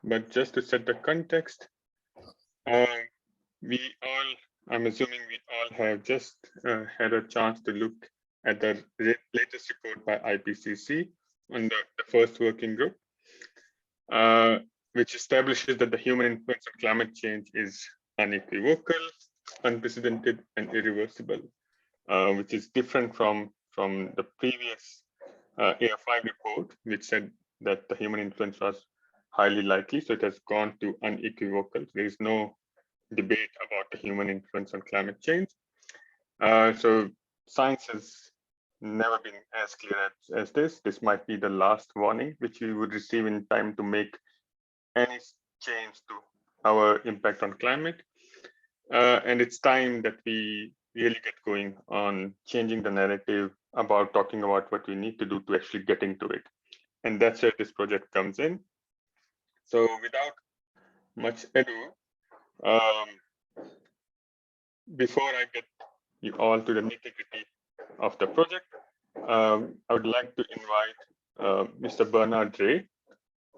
but just to set the context, I'm assuming we all have just had a chance to look at the latest report by IPCC on the first working group, which establishes that the human influence on climate change is unequivocal, unprecedented, and irreversible, which is different from the previous AFI report, which said that the human influence was highly likely. So it has gone to unequivocal. There is no debate about the human influence on climate change. So science has never been as clear as this. This might be the last warning which we would receive in time to make any change to our impact on climate. And it's time that we really get going on changing the narrative about talking about what we need to do to actually getting to it. And that's where this project comes in. So without much ado, before I get you all to the nitty-gritty of the project, I would like to invite Mr. Bernard Ray,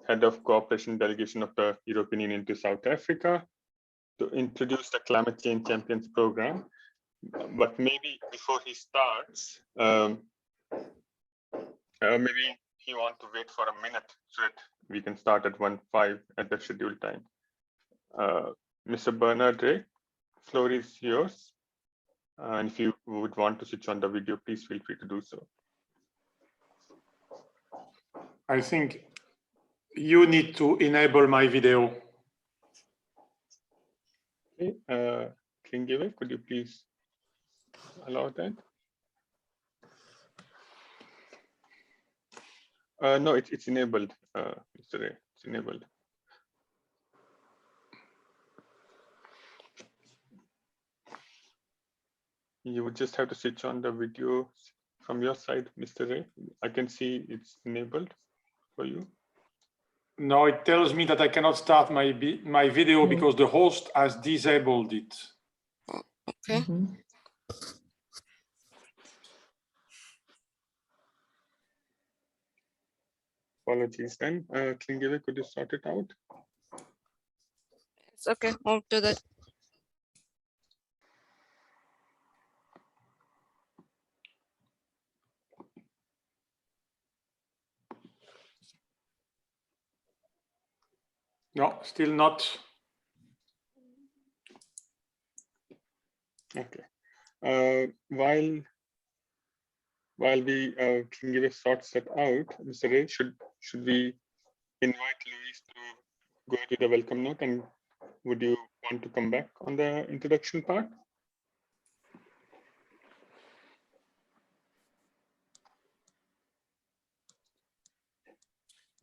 Head of Cooperation Delegation of the European Union to South Africa, to introduce the Climate Change Champions Program. But maybe before he starts, maybe he wants to wait for a minute so that we can start at 1:05 at the scheduled time. Mr. Bernard Ray, floor is yours. And if you would want to switch on the video, please feel free to do so. I think you need to enable my video. Okay, Klingeve, could you please allow that? No, it's enabled, Mr. Ray, it's enabled. You would just have to switch on the video from your side, Mr. Ray. I can see it's enabled for you. No, it tells me that I cannot start my video because the host has disabled it. Okay. Apologies then. Klingeve, could you sort it out? It's okay. Move to that. No, still not. Okay. While we Klingeve sorts that out, Mr. Ray, should we invite Luis to go to the welcome note, and would you want to come back on the introduction part?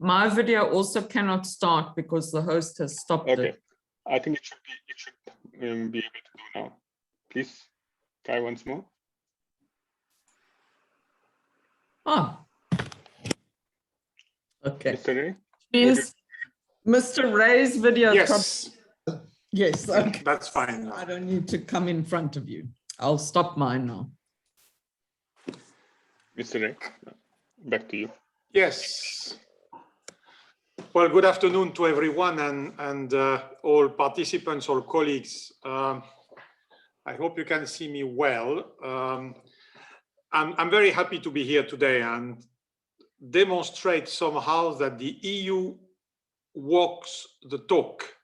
My video also cannot start because the host has stopped it. I think it should be able to do now. Please try once more. Oh. Okay. Mr. Ray? Means Mr. Ray's video. Yes. Yes. Okay. That's fine. I don't need to come in front of you. I'll stop mine now. Mr. Ray, back to you. Yes. Well, good afternoon to everyone and all participants, all colleagues. I hope you can see me well. I'm very happy to be here today and demonstrate somehow that the EU walks the talk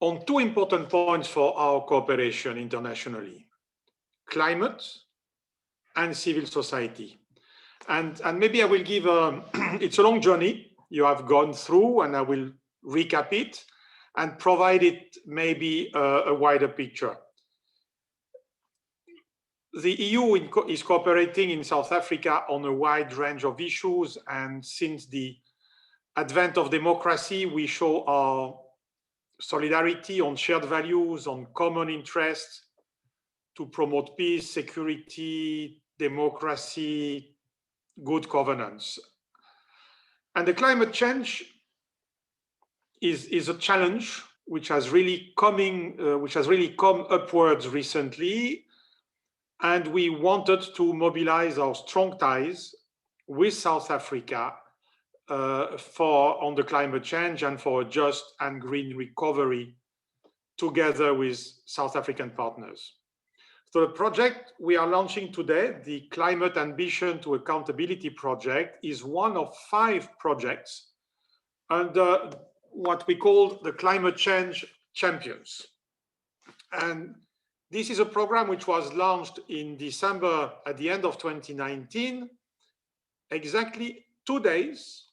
on two important points for our cooperation internationally: climate and civil society. And maybe I will give it's a long journey you have gone through, and I will recap it and provide it maybe a wider picture. The EU is cooperating in South Africa on a wide range of issues, and since the advent of democracy, we show our solidarity on shared values, on common interests to promote peace, security, democracy, good governance. And the climate change is a challenge which has really come upwards recently, and we wanted to mobilize our strong ties with South Africa on the climate change and for a just and green recovery together with South African partners. So the project we are launching today, the Climate Ambition to Accountability Project, is one of 5 projects under what we call the Climate Change Champions. And this is a program which was launched in December at the end of 2019, exactly 2 days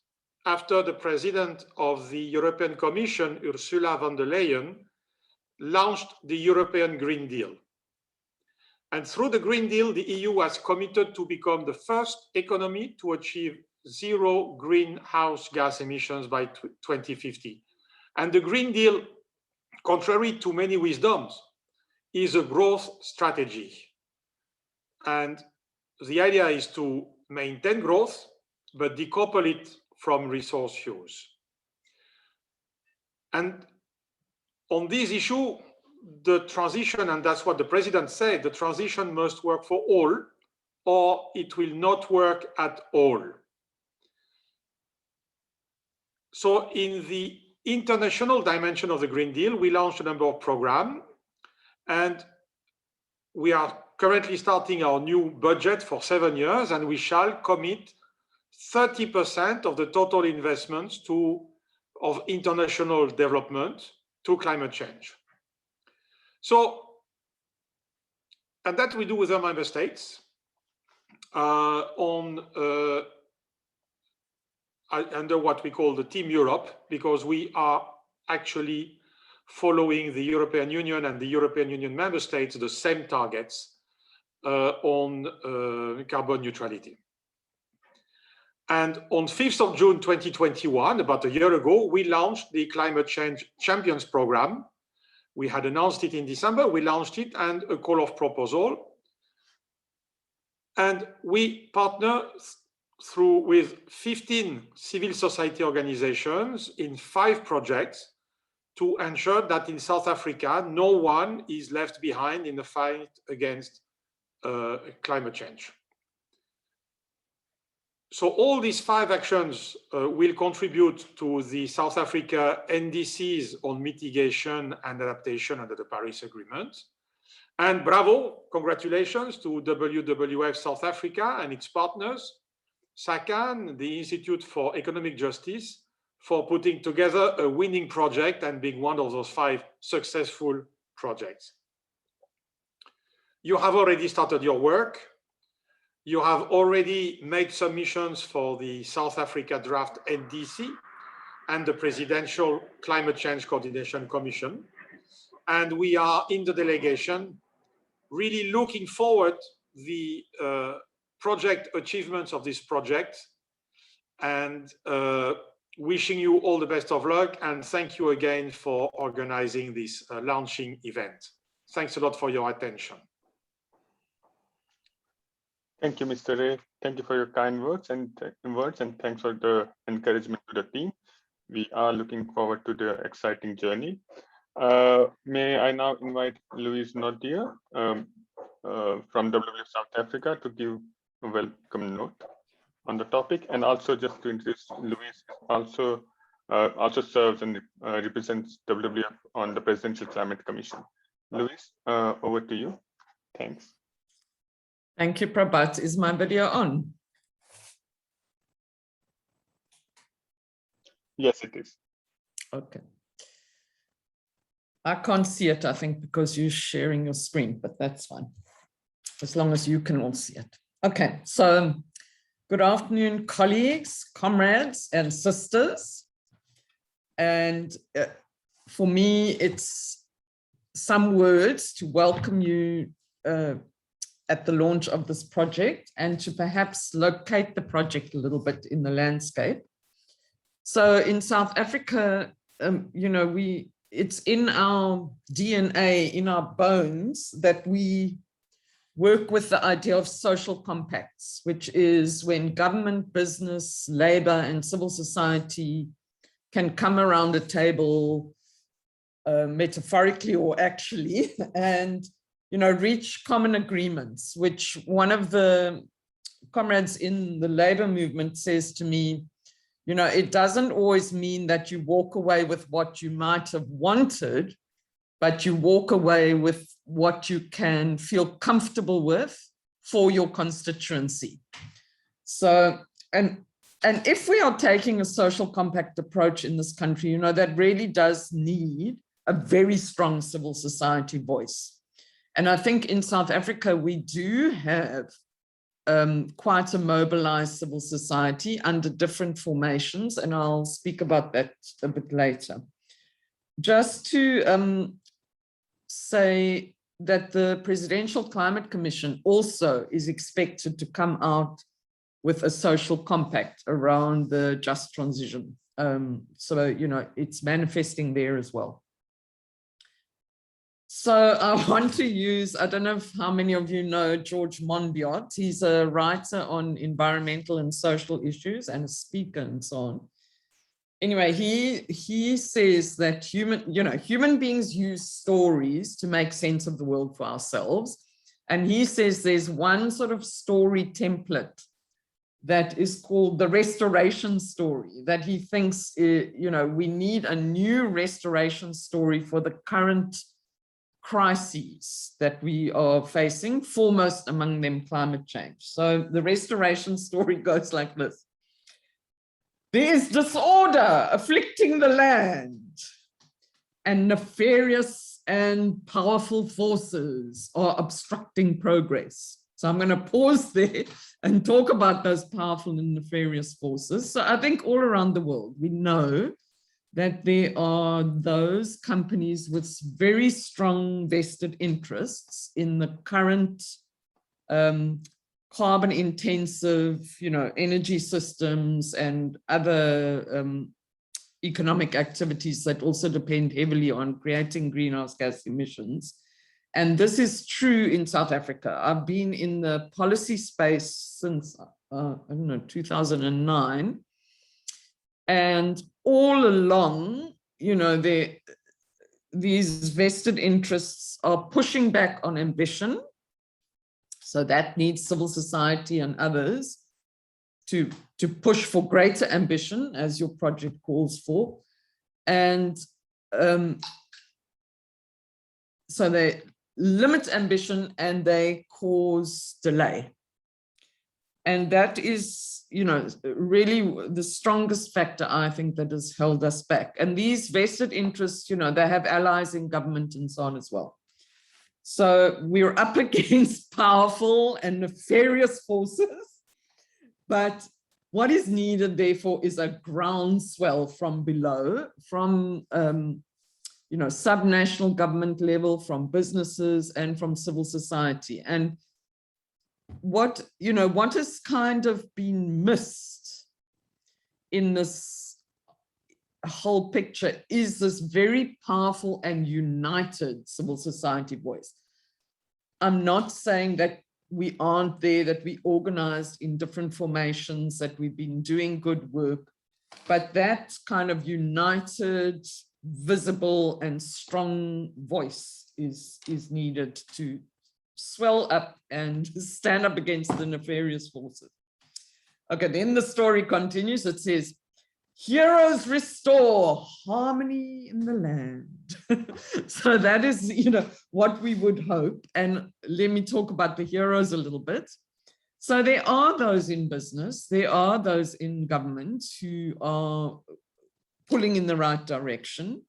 after the President of the European Commission, Ursula von der Leyen, launched the European Green Deal. And through the Green Deal, the EU has committed to become the first economy to achieve 0 greenhouse gas emissions by 2050. And the Green Deal, contrary to many wisdoms, is a growth strategy. And the idea is to maintain growth, but decouple it from resource use. And on this issue, the transition, and that's what the president said, the transition must work for all, or it will not work at all. So in the international dimension of the Green Deal, we launched a number of programs, and we are currently starting our new budget for 7 years, and we shall commit 30% of the total investments of international development to climate change. So, and that we do with our member states under what we call the Team Europe, because we are actually following the European Union and the European Union member states the same targets on carbon neutrality. And on 5th of June 2021, about a year ago, we launched the Climate Change Champions Program. We had announced it in December, we launched it, and a call of proposal. And we partner with 15 civil society organizations in 5 projects to ensure that in South Africa, no one is left behind in the fight against climate change. So all these 5 actions will contribute to the South Africa NDCs on mitigation and adaptation under the Paris Agreement. And bravo, congratulations to WWF South Africa and its partners, SACAN, the Institute for Economic Justice, for putting together a winning project and being one of those 5 successful projects. You have already started your work. You have already made submissions for the South Africa draft NDC and the Presidential Climate Change Coordination Commission. And we are in the delegation really looking forward the project achievements of this project, and wishing you all the best of luck, and thank you again for organizing this launching event. Thanks a lot for your attention. Thank you, Mr. Ray. Thank you for your kind words and thanks for the encouragement to the team. We are looking forward to the exciting journey. May I now invite Louise Nordier from WWF South Africa to give a welcome note on the topic, and also just to introduce Louise also serves and represents WWF on the Presidential Climate Commission. Louise, over to you. Thanks. Thank you, Prabhat. Is my video on? Yes, it is. Okay. I can't see it, I think, because you're sharing your screen, but that's fine, as long as you can all see it. Okay, so good afternoon, colleagues, comrades, and sisters. And for me, it's some words to welcome you at the launch of this project, and to perhaps locate the project a little bit in the landscape. So in South Africa, you know, it's in our DNA, in our bones, that we work with the idea of social compacts, which is when government, business, labor, and civil society can come around a table, metaphorically or actually, and reach common agreements, which one of the comrades in the labor movement says to me, You know, it doesn't always mean that you walk away with what you might have wanted, but you walk away with what you can feel comfortable with for your constituency. So, and if we are taking a social compact approach in this country, you know, that really does need a very strong civil society voice. And I think in South Africa, we do have quite a mobilized civil society under different formations, and I'll speak about that a bit later. Just to say that the Presidential Climate Commission also is expected to come out with a social compact around the just transition. So, you know, it's manifesting there as well. So I want to use, I don't know how many of you know George Monbiot. He's a writer on environmental and social issues and a speaker and so on. Anyway, he says that human beings use stories to make sense of the world for ourselves. And he says there's one sort of story template that is called the restoration story, that he thinks, you know, we need a new restoration story for the current crises that we are facing, foremost among them climate change. So the restoration story goes like this. There is disorder afflicting the land, and nefarious and powerful forces are obstructing progress. So I'm going to pause there and talk about those powerful and nefarious forces. So I think all around the world, we know that there are those companies with very strong vested interests in the current carbon intensive, you know, energy systems and other economic activities that also depend heavily on creating greenhouse gas emissions. And this is true in South Africa. I've been in the policy space since, I don't know, 2009. And all along, you know, these vested interests are pushing back on ambition. So that needs civil society and others to push for greater ambition, as your project calls for. And so they limit ambition and they cause delay. And that is, you know, really the strongest factor, I think, that has held us back. And these vested interests, you know, they have allies in government and so on as well. So we're up against powerful and nefarious forces. But what is needed, therefore, is a groundswell from below, from, you know, subnational government level, from businesses and from civil society. And what has kind of been missed in this whole picture is this very powerful and united civil society voice. I'm not saying that we aren't there, that we organized in different formations, that we've been doing good work, but that kind of united, visible and strong voice is needed to swell up and stand up against the nefarious forces. Okay, then the story continues. It says, heroes restore harmony in the land. So that is, you know, what we would hope. And let me talk about the heroes a little bit. So there are those in business, there are those in government who are pulling in the right direction.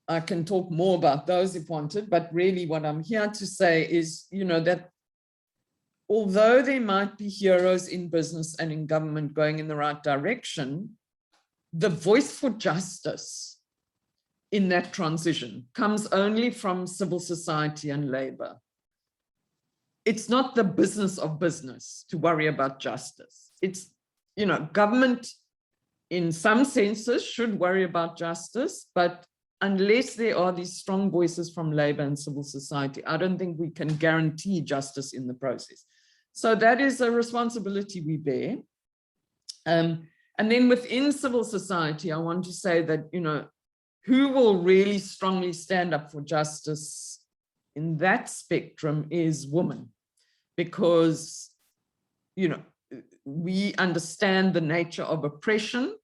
I can talk more about those if wanted, but really what I'm here to say is, you know, that although there might be heroes in business and in government going in the right direction, the voice for justice in that transition comes only from civil society and labor. It's not the business of business to worry about justice. It's, you know, government in some senses should worry about justice, but unless there are these strong voices from labor and civil society, I don't think we can guarantee justice in the process. So that is a responsibility we bear. And then within civil society, I want to say that, you know, who will really strongly stand up for justice in that spectrum is women, because, you know, we understand the nature of oppression,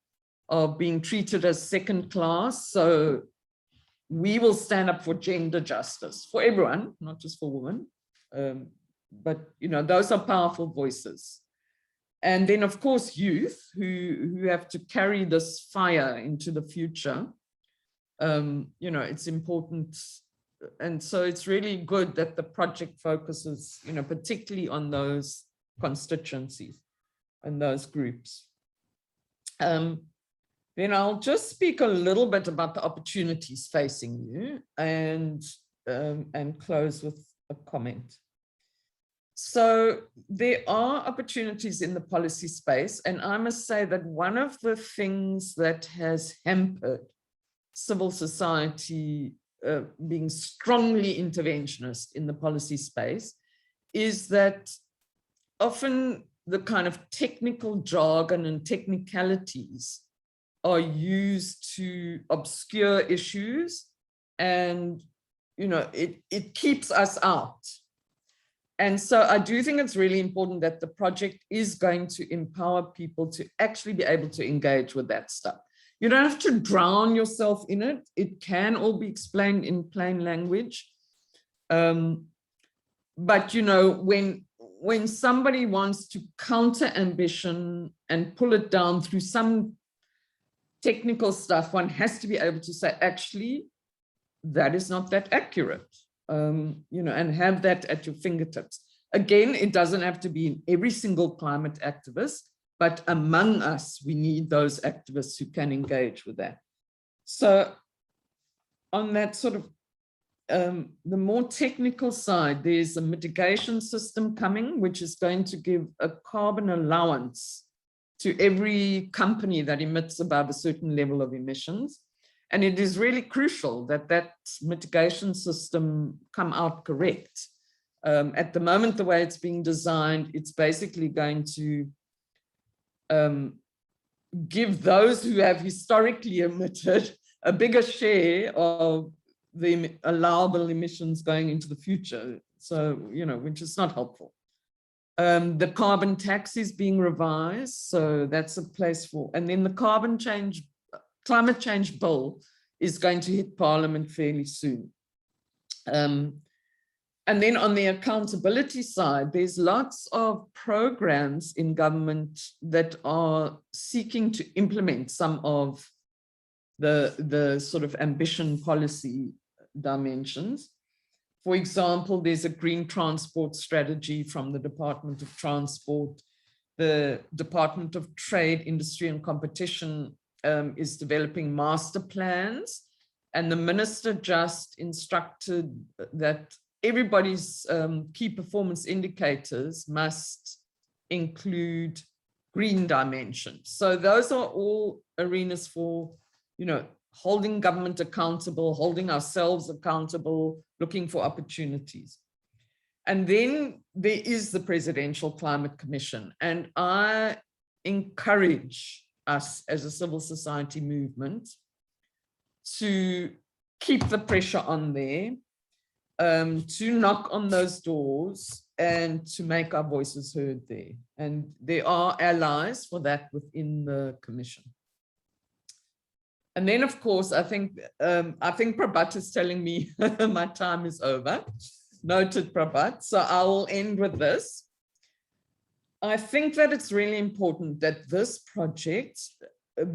of being treated as second class. So we will stand up for gender justice for everyone, not just for women. But, those are powerful voices. And then, of course, youth who have to carry this fire into the future. It's important. And so it's really good that the project focuses, particularly on those constituencies and those groups. Then I'll just speak a little bit about the opportunities facing you and close with a comment. So there are opportunities in the policy space, and I must say that one of the things that has hampered civil society being strongly interventionist in the policy space is that often the kind of technical jargon and technicalities are used to obscure issues, and it keeps us out. And so I do think it's really important that the project is going to empower people to actually be able to engage with that stuff. You don't have to drown yourself in it. It can all be explained in plain language. But when somebody wants to counter ambition and pull it down through some technical stuff, one has to be able to say, actually, that is not that accurate, and have that at your fingertips. Again, it doesn't have to be in every single climate activist, but among us, we need those activists who can engage with that. So on that sort of, the more technical side, there's a mitigation system coming, which is going to give a carbon allowance to every company that emits above a certain level of emissions. And it is really crucial that that mitigation system come out correct. At the moment, the way it's being designed, it's basically going to give those who have historically emitted a bigger share of the allowable emissions going into the future. So, which is not helpful. The carbon tax is being revised. So that's a place for, and then the climate change bill is going to hit Parliament fairly soon. And then on the accountability side, there's lots of programs in government that are seeking to implement some of the sort of ambition policy dimensions. For example, there's a green transport strategy from the Department of Transport. The Department of Trade, Industry and Competition is developing master plans. And the minister just instructed that everybody's key performance indicators must include green dimensions. So those are all arenas for, holding government accountable, holding ourselves accountable, looking for opportunities. And then there is the Presidential Climate Commission. And I encourage us as a civil society movement to keep the pressure on there, to knock on those doors and to make our voices heard there. And there are allies for that within the commission. And then, of course, I think Prabhat is telling me my time is over. Noted, Prabhat. So I will end with this. I think that it's really important that this project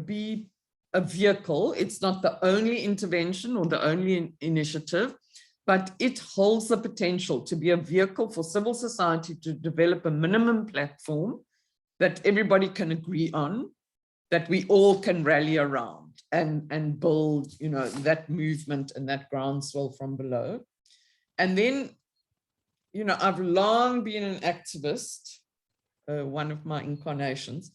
be a vehicle. It's not the only intervention or the only initiative, but it holds the potential to be a vehicle for civil society to develop a minimum platform that everybody can agree on, that we all can rally around and build, that movement and that groundswell from below. And then, I've long been an activist, one of my incarnations,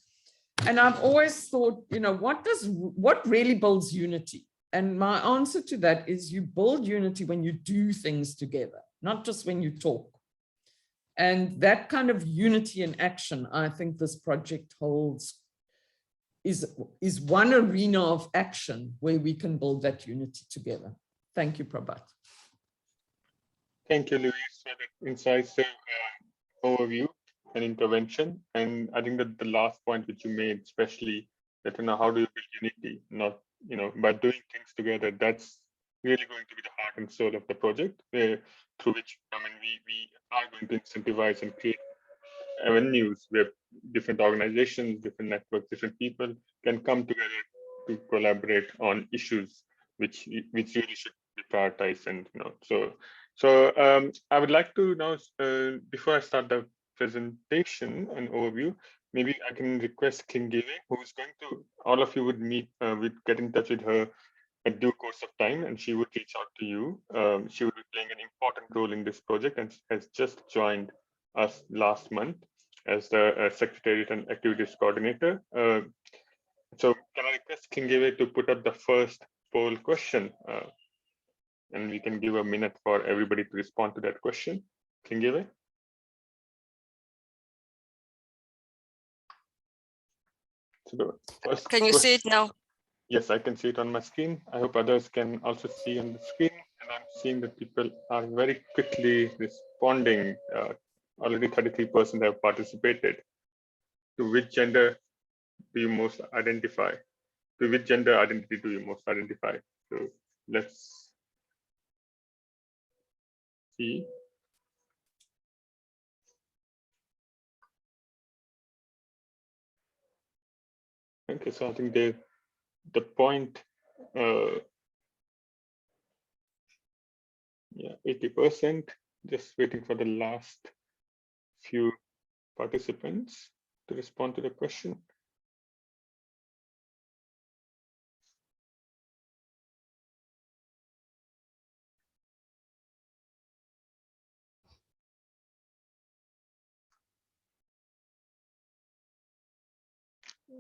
and I've always thought, what really builds unity? And my answer to that is you build unity when you do things together, not just when you talk. And that kind of unity in action, I think this project holds, is one arena of action where we can build that unity together. Thank you, Prabhat. Thank you, Louise, for that incisive overview. and intervention. And I think that the last point which you made, especially that, how do you build unity? Not, by doing things together, that's really going to be the heart and soul of the project, through which, we are going to incentivize and create avenues where different organizations, different networks, different people can come together to collaborate on issues which really should be prioritized. And I would like to now, before I start the presentation and overview, maybe I can request Klingeve, who's going to, all of you would meet, get in touch with her at due course of time, and she would reach out to you. She would be playing an important role in this project and has just joined us last month as the Secretariat and Activities Coordinator. So can I request Klingeve to put up the first poll question, and we can give a minute for everybody to respond to that question. Klingeve? So Can you see it now? Yes, I can see it on my screen. I hope others can also see on the screen. And I'm seeing that people are very quickly responding. Already 33% have participated. To which gender do you most identify? To which gender identity do you most identify? So let's see. Okay, so I think the point, yeah, 80%, just waiting for the last few participants to respond to the question.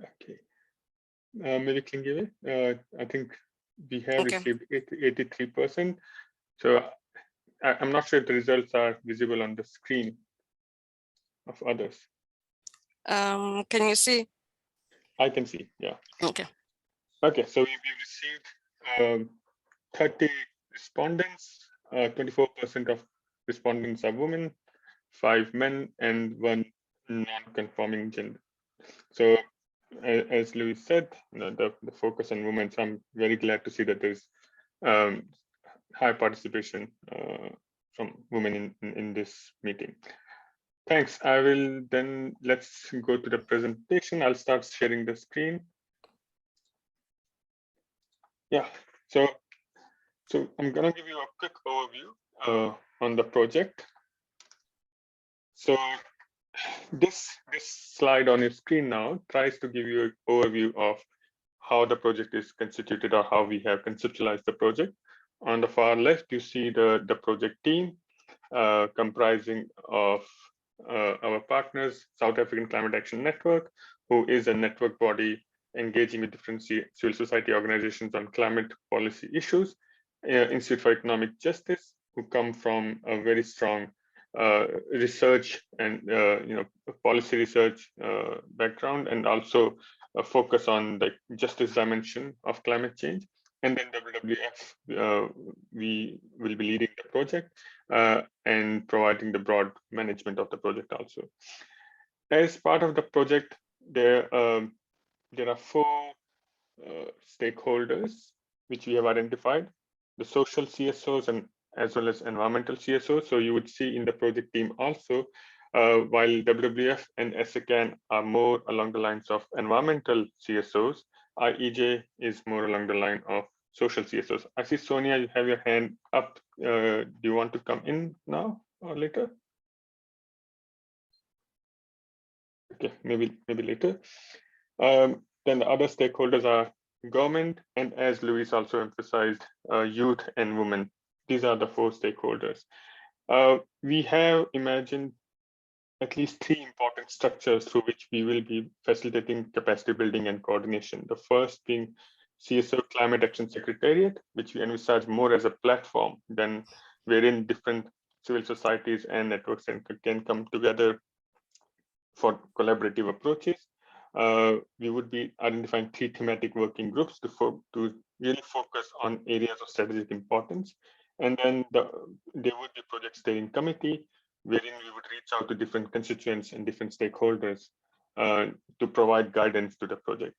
Okay, maybe Klingeve, I think we have received 83%. So I'm not sure if the results are visible on the screen of others. Can you see? I can see, yeah. Okay. Okay, so we received 30 respondents. 24% of respondents are women, 5 men, and 1 non-conforming gender. So as Louis said, the focus on women. So I'm very glad to see that there's high participation from women in this meeting. Thanks. I will then, let's go to the presentation. I'll start sharing the screen. Yeah, so I'm gonna give you a quick overview on the project. So this slide on your screen now tries to give you an overview of how the project is constituted or how we have conceptualized the project. On the far left, you see the project team comprising of our partners, South African Climate Action Network, who is a network body engaging with different civil society organizations on climate policy issues, Institute for Economic Justice, who come from a very strong research and policy research background, and also a focus on the justice dimension of climate change. And then WWF, we will be leading the project and providing the broad management of the project also. As part of the project, there are 4 stakeholders which we have identified: the social CSOs and as well as environmental CSOs. So you would see in the project team also, while WWF and SACAN are more along the lines of environmental CSOs, IEJ is more along the line of social CSOs. I see Sonia, you have your hand up. Do you want to come in now or later? Okay, maybe later. Then the other stakeholders are government, and as Luis also emphasized, youth and women. These are the 4 stakeholders. We have imagined at least 3 important structures through which we will be facilitating capacity building and coordination. The first being CSO Climate Action Secretariat, which we envisage more as a platform than wherein different civil societies and networks can come together for collaborative approaches. We would be identifying 3 thematic working groups to really focus on areas of strategic importance. And then there would be project steering committee, wherein we would reach out to different constituents and different stakeholders to provide guidance to the project.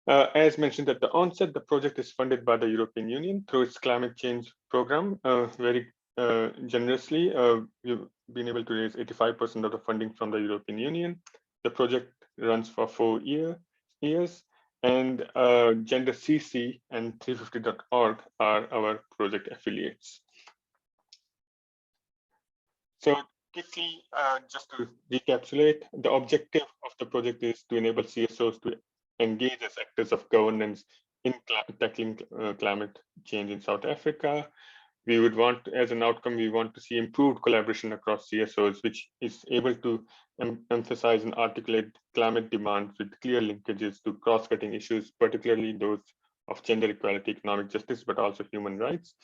As mentioned at the onset, the project is funded by the European Union through its climate change program. Very generously, we've been able to raise 85% of the funding from the European Union. The project runs for 4 years, and Gender CC and 350.org are our project affiliates. So quickly, just to recapitulate, the objective of the project is to enable CSOs to engage as actors of governance in tackling climate change in South Africa. We would want, as an outcome, we want to see improved collaboration across CSOs, which is able to emphasize and articulate climate demands with clear linkages to cross-cutting issues, particularly those of gender equality, economic justice, but also human rights.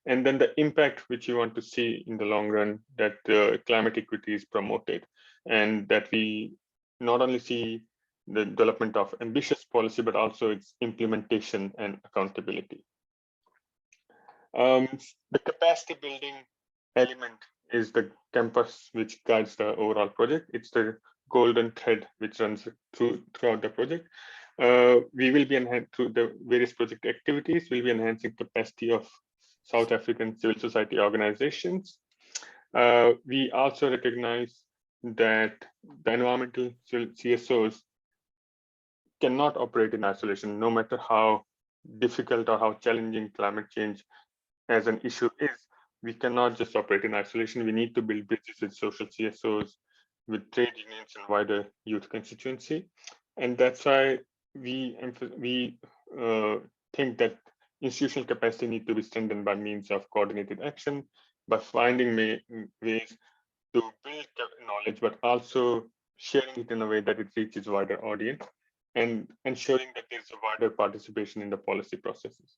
And then the impact which you want to see in the long run, that climate equity is promoted, and that we not only see the development of ambitious policy, but also its implementation and accountability. The capacity building element is the campus which guides the overall project. It's the golden thread which runs throughout the project. We will be through the various project activities, we'll be enhancing capacity of South African civil society organizations. We also recognize that the environmental CSOs cannot operate in isolation, no matter how difficult or how challenging climate change as an issue is. We cannot just operate in isolation. We need to build bridges with social CSOs, with trade unions and wider youth constituency. And that's why we think that institutional capacity needs to be strengthened by means of coordinated action, by finding ways to build knowledge, but also sharing it in a way that it reaches wider audience, and ensuring that there's a wider participation in the policy processes.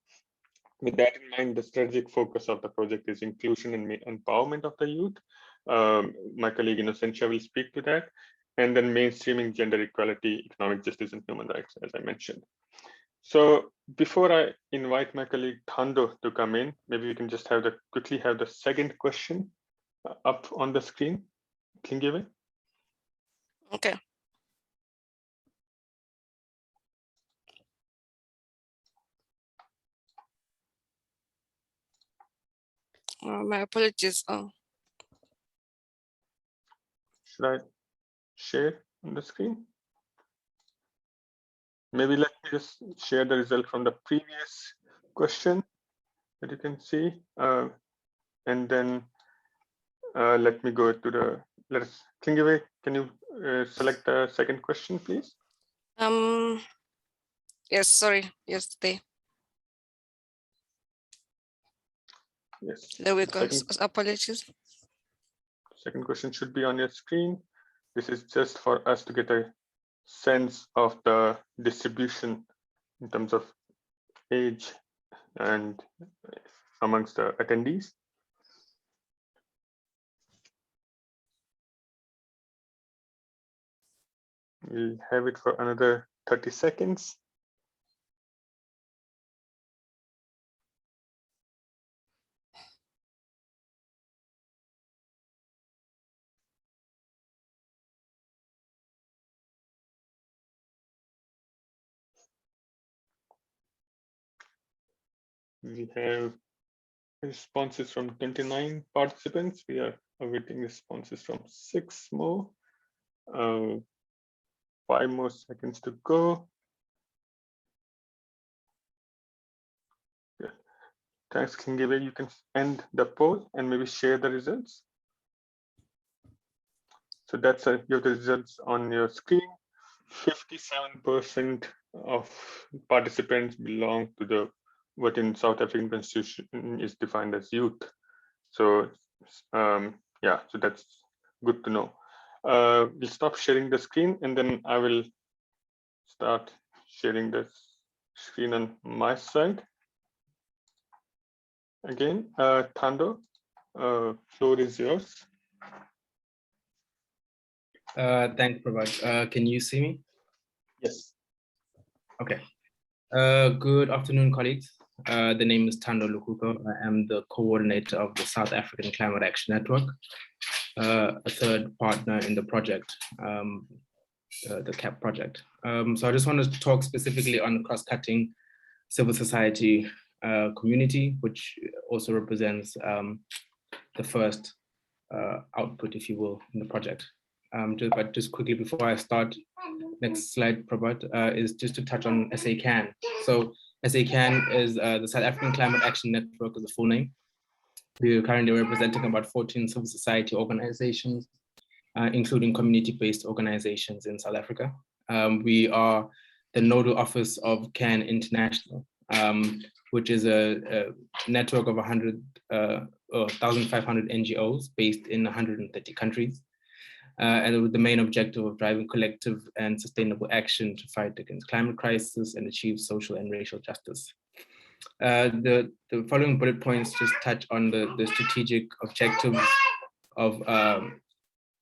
With that in mind, the strategic focus of the project is inclusion and empowerment of the youth. My colleague Innocentia will speak to that. And then mainstreaming gender equality, economic justice, and human rights, as I mentioned. So before I invite my colleague Thando to come in, maybe we can just quickly have the second question up on the screen. Kingiwe? Okay. My apologies. Should I share on the screen? Maybe let me just share the result from the previous question that you can see. And then let me go to the, Kingiwe, can you select the second question, please? Yes, sorry, yesterday. Yes. There we go. Apologies. Second question should be on your screen. This is just for us to get a sense of the distribution in terms of age and amongst the attendees. We'll have it for another 30 seconds. We have responses from 29 participants. We are awaiting responses from 6 more. 5 more seconds to go. Yeah. Thanks, Kingiwe. You can end the poll and maybe share the results. So that's you have the results on your screen. 57% of participants belong to the what in South African Constitution is defined as youth. So yeah, so that's good to know. We'll stop sharing the screen, and then I will start sharing the screen on my side. Again, Thando, floor is yours. Thanks, Prabhat. Can you see me? Yes. Okay. Good afternoon, colleagues. The name is Thando Lukuko. I am the coordinator of the South African Climate Action Network. a third partner in the project, the CAAP project. So I just wanted to talk specifically on cross-cutting civil society community, which also represents the first output, if you will, in the project. But just quickly before I start, next slide, Prabhat, is just to touch on SACAN. So SACAN is the South African Climate Action Network, is the full name. We are currently representing about 14 civil society organizations, including community-based organizations in South Africa. We are the nodal office of CAN International, which is a network of 1,500 NGOs based in 130 countries. And with the main objective of driving collective and sustainable action to fight against climate crisis and achieve social and racial justice. The following bullet points just touch on the strategic objectives of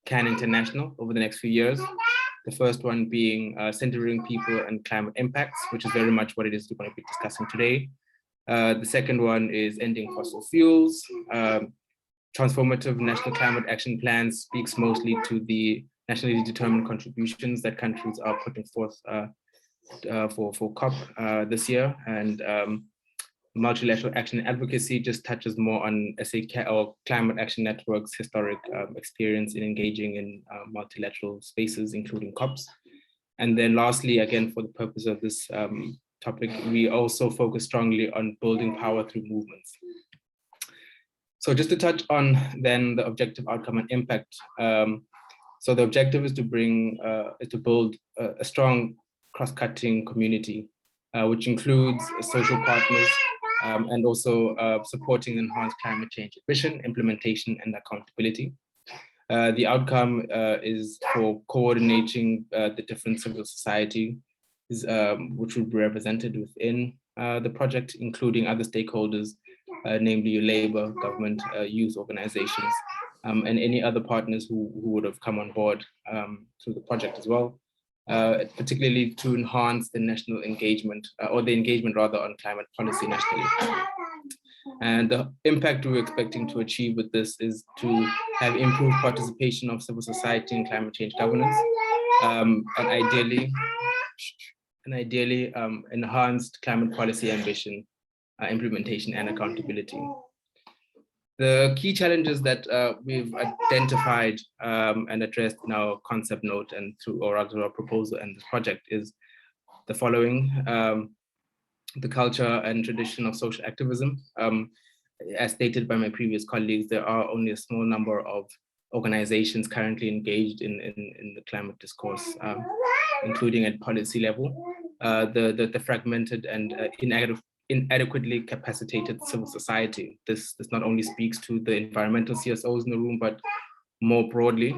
CAN International over the next few years. The first one being centering people and climate impacts, which is very much what it is we're going to be discussing today. The second one is ending fossil fuels. Transformative National Climate Action Plan speaks mostly to the nationally determined contributions that countries are putting forth for COP this year. And multilateral action and advocacy just touches more on SACAN or Climate Action Network's historic experience in engaging in multilateral spaces, including COPs. And then lastly, again, for the purpose of this topic, we also focus strongly on building power through movements. So just to touch on then the objective, outcome, and impact. So the objective is to build a strong cross-cutting community, which includes social partners and also supporting enhanced climate change ambition, implementation, and accountability. The outcome is for coordinating the different civil society, which will be represented within the project, including other stakeholders, namely labor, government, youth organizations, and any other partners who would have come on board through the project as well, particularly to enhance the national engagement, or the engagement rather, on climate policy nationally. And the impact we're expecting to achieve with this is to have improved participation of civil society in climate change governance, and ideally enhanced climate policy ambition, implementation, and accountability. The key challenges that we've identified and addressed in our concept note and through our proposal and this project is the following: the culture and tradition of social activism. As stated by my previous colleagues, there are only a small number of organizations currently engaged in the climate discourse, including at policy level. The fragmented and inadequately capacitated civil society. This not only speaks to the environmental CSOs in the room, but more broadly,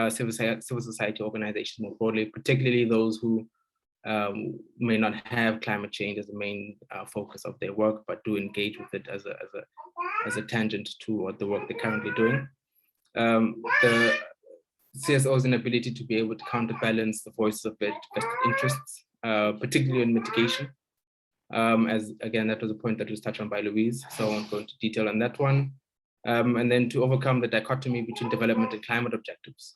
civil society organizations more broadly, particularly those who may not have climate change as the main focus of their work, but do engage with it as a tangent to the work they're currently doing. The CSO's inability to be able to counterbalance the voices of vested interests, particularly in mitigation. As again, that was a point that was touched on by Louise, so I won't go into detail on that one. And then to overcome the dichotomy between development and climate objectives.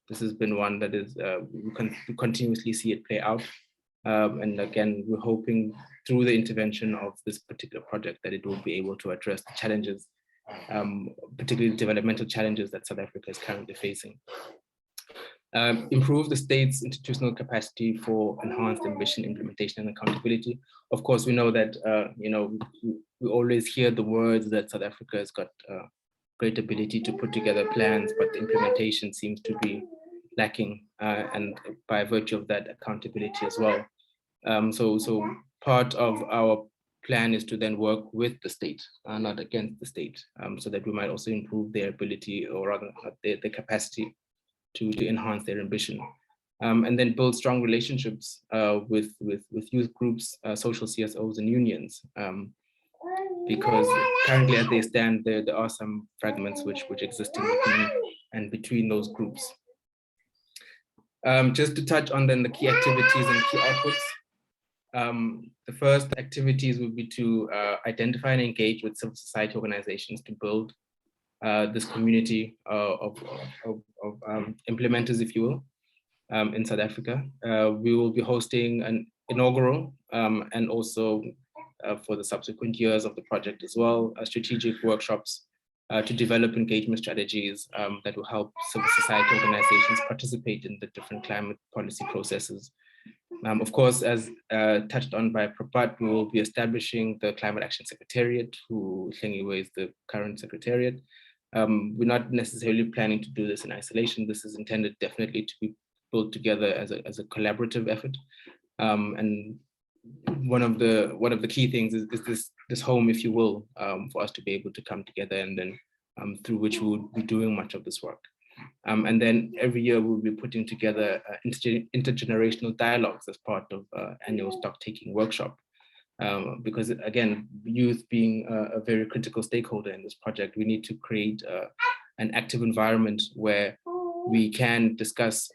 This has been one that is, we continuously see it play out. And again, we're hoping through the intervention of this particular project that it will be able to address the challenges, particularly developmental challenges that South Africa is currently facing. Improve the state's institutional capacity for enhanced ambition, implementation, and accountability. Of course, we know that we always hear the words that South Africa has got great ability to put together plans, but the implementation seems to be lacking, and by virtue of that, accountability as well. So part of our plan is to then work with the state, not against the state, so that we might also improve their ability, or rather their capacity to enhance their ambition, and then build strong relationships with youth groups, social CSOs, and unions, because currently as they stand, there are some fragments which exist in between those groups. Just to touch on then the key activities and key outputs. The first activities would be to identify and engage with civil society organizations to build this community of implementers, if you will, in South Africa. We will be hosting an inaugural and also for the subsequent years of the project as well, strategic workshops to develop engagement strategies that will help civil society organizations participate in the different climate policy processes. Of course, as touched on by Prabhat, we will be establishing the Climate Action Secretariat, who Hlengiwe is the current Secretariat. We're not necessarily planning to do this in isolation. This is intended definitely to be built together as a collaborative effort. And one of the key things is this home, if you will, for us to be able to come together, and then through which we will be doing much of this work. And then every year we'll be putting together intergenerational dialogues as part of annual stock taking workshop. Because again, youth being a very critical stakeholder in this project, we need to create an active environment where we can discuss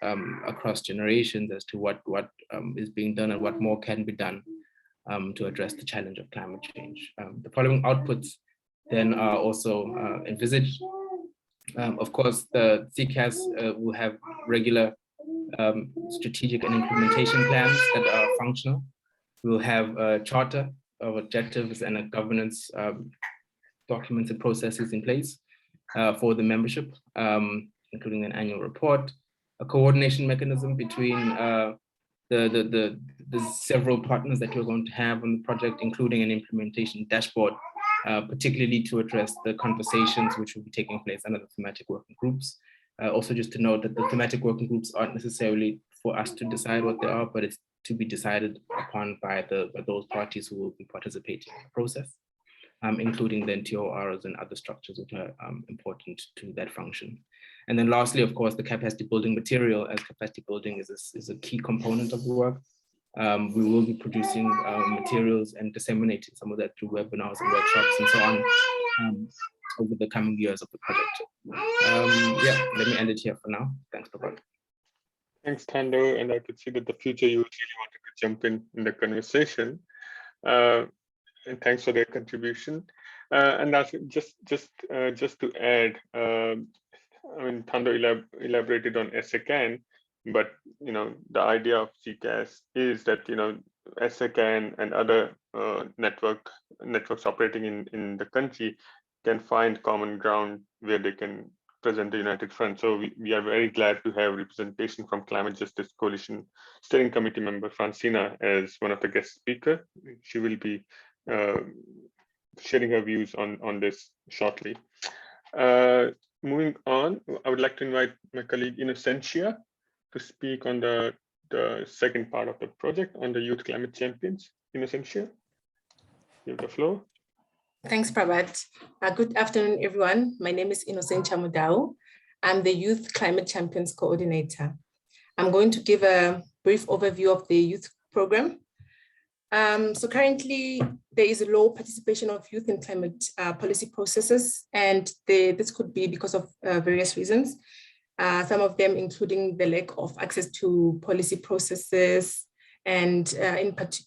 across generations as to what is being done and what more can be done to address the challenge of climate change. The following outputs then are also envisaged. Of course, the CCAS will have regular strategic and implementation plans that are functional. We'll have a charter of objectives and a governance documents and processes in place for the membership, including an annual report, a coordination mechanism between the several partners that we're going to have on the project, including an implementation dashboard, particularly to address the conversations which will be taking place under the thematic working groups. Also just to note that the thematic working groups aren't necessarily for us to decide what they are, but it's to be decided upon by those parties who will be participating in the process, including then TORs and other structures which are important to that function. And then lastly, of course, the capacity building material, as capacity building is a key component of the work. We will be producing materials and disseminating some of that through webinars and workshops and so on over the coming years of the project. Yeah, let me end it here for now. Thanks, Prabhat. Thanks, Thando. And I could see that the future you really wanted to jump in the conversation. And thanks for their contribution. And that's just to add, I mean, Thando elaborated on SACAN, but the idea of CCAS is that SACAN and other networks operating in the country can find common ground where they can present the united front. So we are very glad to have representation from Climate Justice Coalition Steering Committee member Francina as one of the guest speakers. She will be sharing her views on this shortly. Moving on, I would like to invite my colleague Innocentia to speak on the second part of the project on the Youth Climate Champions. Innocentia, you have the floor. Thanks, Prabhat. Good afternoon, everyone. My name is Innocentia Mudau. I'm the Youth Climate Champions Coordinator. I'm going to give a brief overview of the youth program. So currently, there is a low participation of youth in climate policy processes, and this could be because of various reasons. Some of them including the lack of access to policy processes and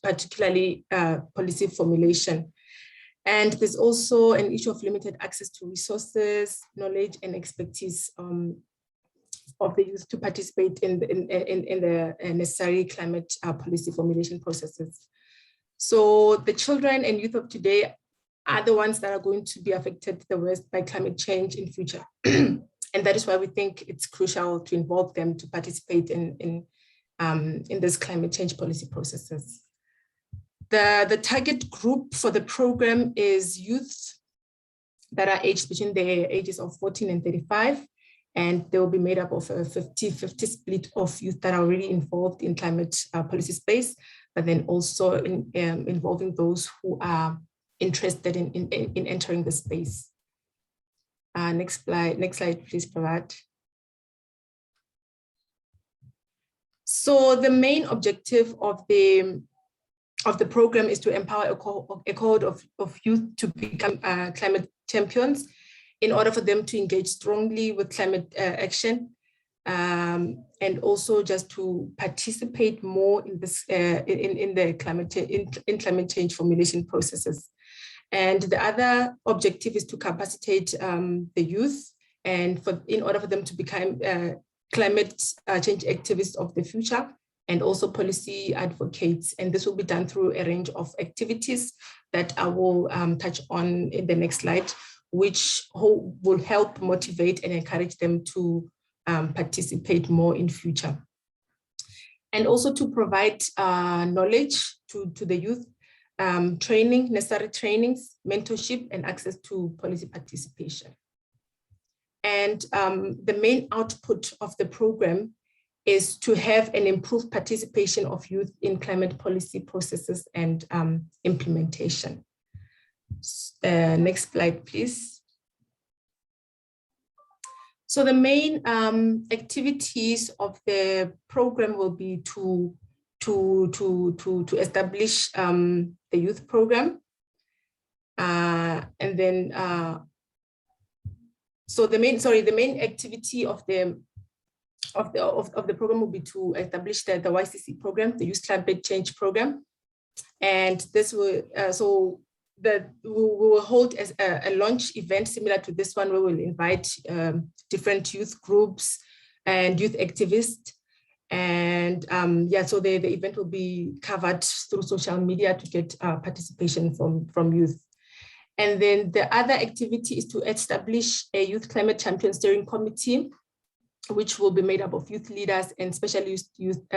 particularly policy formulation. And there's also an issue of limited access to resources, knowledge, and expertise of the youth to participate in the necessary climate policy formulation processes. So the children and youth of today are the ones that are going to be affected the worst by climate change in future. And that is why we think it's crucial to involve them to participate in this climate change policy processes. The target group for the program is youth that are aged between the ages of 14 and 35, and they will be made up of a 50-50 split of youth that are already involved in climate policy space, but then also involving those who are interested in entering the space. Next slide, please, Prabhat. So the main objective of the program is to empower a cohort of youth to become climate champions in order for them to engage strongly with climate action, and also just to participate more in this in climate change formulation processes. And the other objective is to capacitate the youth, and in order for them to become climate change activists of the future, and also policy advocates. And this will be done through a range of activities that I will touch on in the next slide, which will help motivate and encourage them to participate more in future. And also to provide knowledge to the youth, training, necessary trainings, mentorship, and access to policy participation. And the main output of the program is to have an improved participation of youth in climate policy processes and implementation. Next slide, please. So the main activities of the program will be to establish the youth program, and then so the main activity of the program will be to establish the YCC program, the Youth Climate Change Program, and this will we will hold as a launch event similar to this one, where we'll invite different youth groups and youth activists, and so the event will be covered through social media to get participation from youth. And then the other activity is to establish a Youth Climate Champion Steering Committee, which will be made up of youth leaders and specialist youth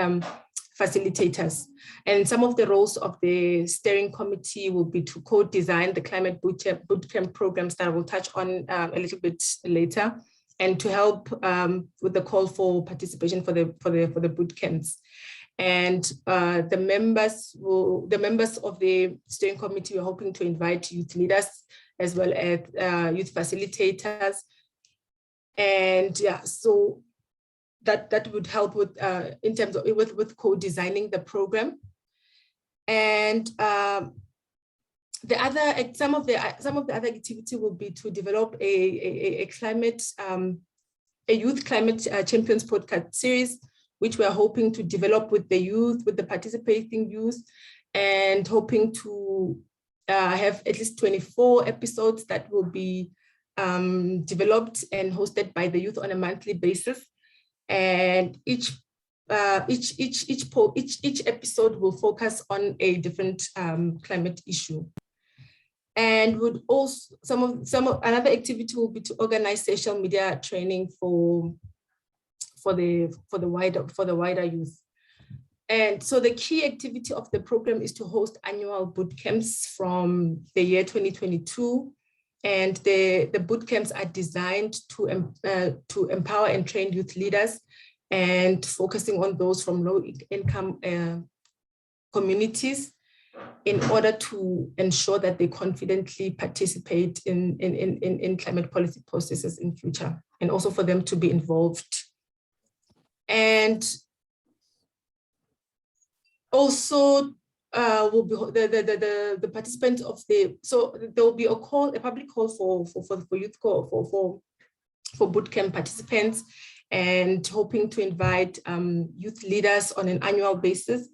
facilitators. And some of the roles of the steering committee will be to co-design the climate bootcamp programs that I will touch on a little bit later, and to help with the call for participation for the bootcamps. And the members of the steering committee are hoping to invite youth leaders as well as youth facilitators. And yeah, so that would help with in terms of with co-designing the program. And some of the other activity will be to develop a youth climate champions podcast series, which we are hoping to develop with the youth, with the participating youth, and hoping to have at least 24 episodes that will be developed and hosted by the youth on a monthly basis. And each episode will focus on a different climate issue. And would also another activity will be to organize social media training for the wider youth. And so the key activity of the program is to host annual boot camps from the year 2022. And the boot camps are designed to empower and train youth leaders, and focusing on those from low-income communities, in order to ensure that they confidently participate in climate policy processes in future, and also for them to be involved. And also will be the participants of so there will be a public call for youth call for bootcamp participants, and hoping to invite youth leaders on an annual basis,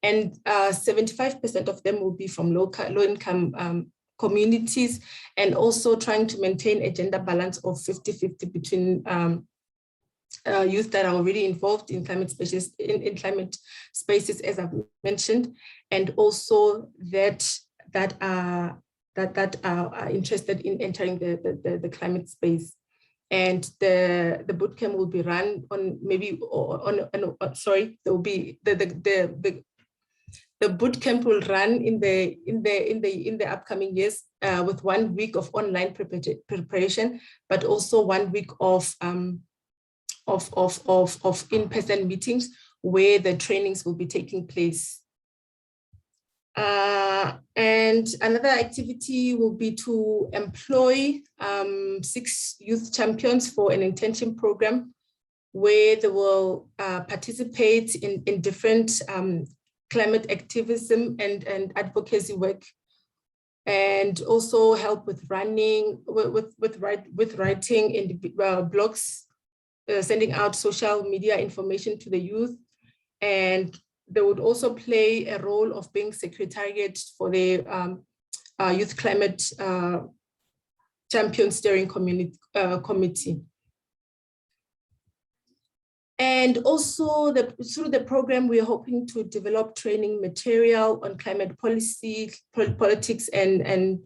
and 75% of them will be from low-income communities, and also trying to maintain a gender balance of 50-50 between youth that are already involved in climate spaces, as I've mentioned, and also that are interested in entering the climate space. And the bootcamp will be run on there will be the bootcamp will run in the upcoming years with 1 week of online preparation, but also 1 week of in-person meetings where the trainings will be taking place. And another activity will be to employ 6 youth champions for an internship program, where they will participate in different climate activism and advocacy work, and also help with running, with writing in blogs, sending out social media information to the youth. And they would also play a role of being secretariat for the Youth Climate Champion Steering Committee. And also through the program, we are hoping to develop training material on climate policy, politics, and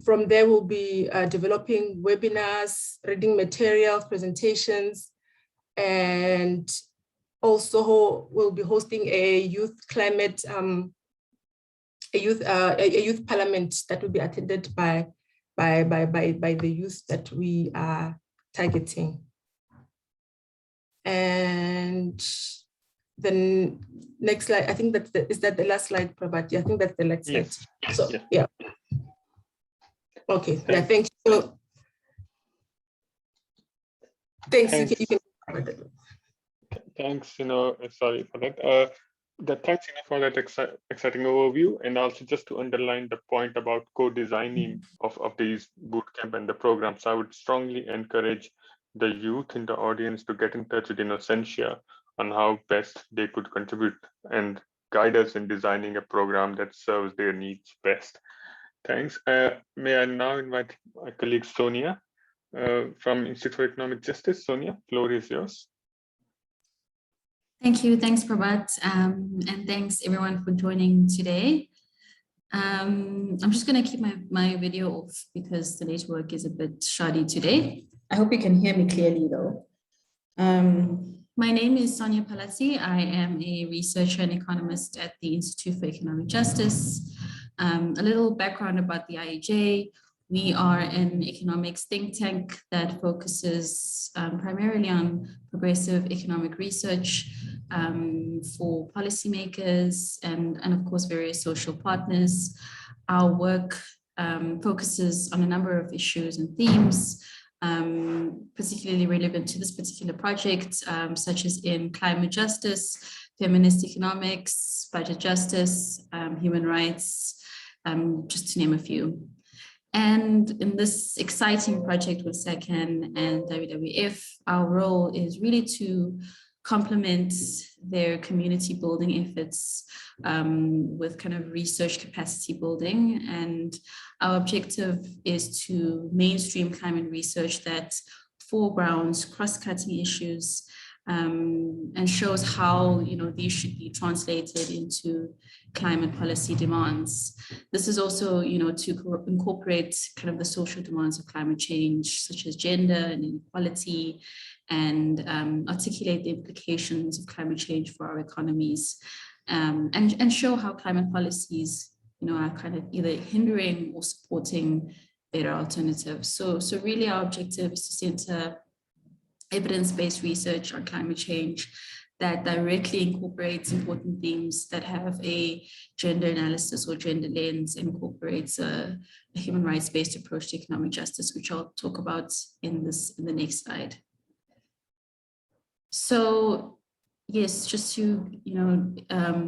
from there we'll be developing webinars, reading materials, presentations, and also we'll be hosting a youth climate, a youth parliament that will be attended by the youth that we are targeting. And then next slide, I think that's is that the last slide, Prabhat? I think that's the last slide. Yes. So yeah. Okay. Yeah. Thank you. So, thanks. You can Thanks. Sorry for that. Thanks for that exciting overview, and also just to underline the point about co-designing of these bootcamp and the programs. I would strongly encourage the youth in the audience to get in touch with Innocentia on how best they could contribute and guide us in designing a program that serves their needs best. Thanks. May I now invite my colleague Sonia from Institute for Economic Justice. Sonia, floor is yours. Thank you. Thanks, Prabhat. And thanks everyone for joining today. I'm just going to keep my video off because the network is a bit shoddy today. I hope you can hear me clearly though. My name is Sonia Palaci. I am a researcher and economist at the Institute for Economic Justice. A little background about the IEJ. We are an economics think tank that focuses primarily on progressive economic research for policymakers and of course various social partners. Our work focuses on a number of issues and themes, particularly relevant to this particular project, such as in climate justice, feminist economics, budget justice, human rights, just to name a few. And in this exciting project with SACAN and WWF, our role is really to complement their community building efforts with kind of research capacity building. And our objective is to mainstream climate research that foregrounds cross-cutting issues and shows how these should be translated into climate policy demands. This is also to incorporate kind of the social demands of climate change, such as gender and inequality, and articulate the implications of climate change for our economies, and show how climate policies are kind of either hindering or supporting better alternatives. So really our objective is to center evidence-based research on climate change that directly incorporates important themes that have a gender analysis or gender lens, and incorporates a human rights-based approach to economic justice, which I'll talk about in the next slide. So yes, just to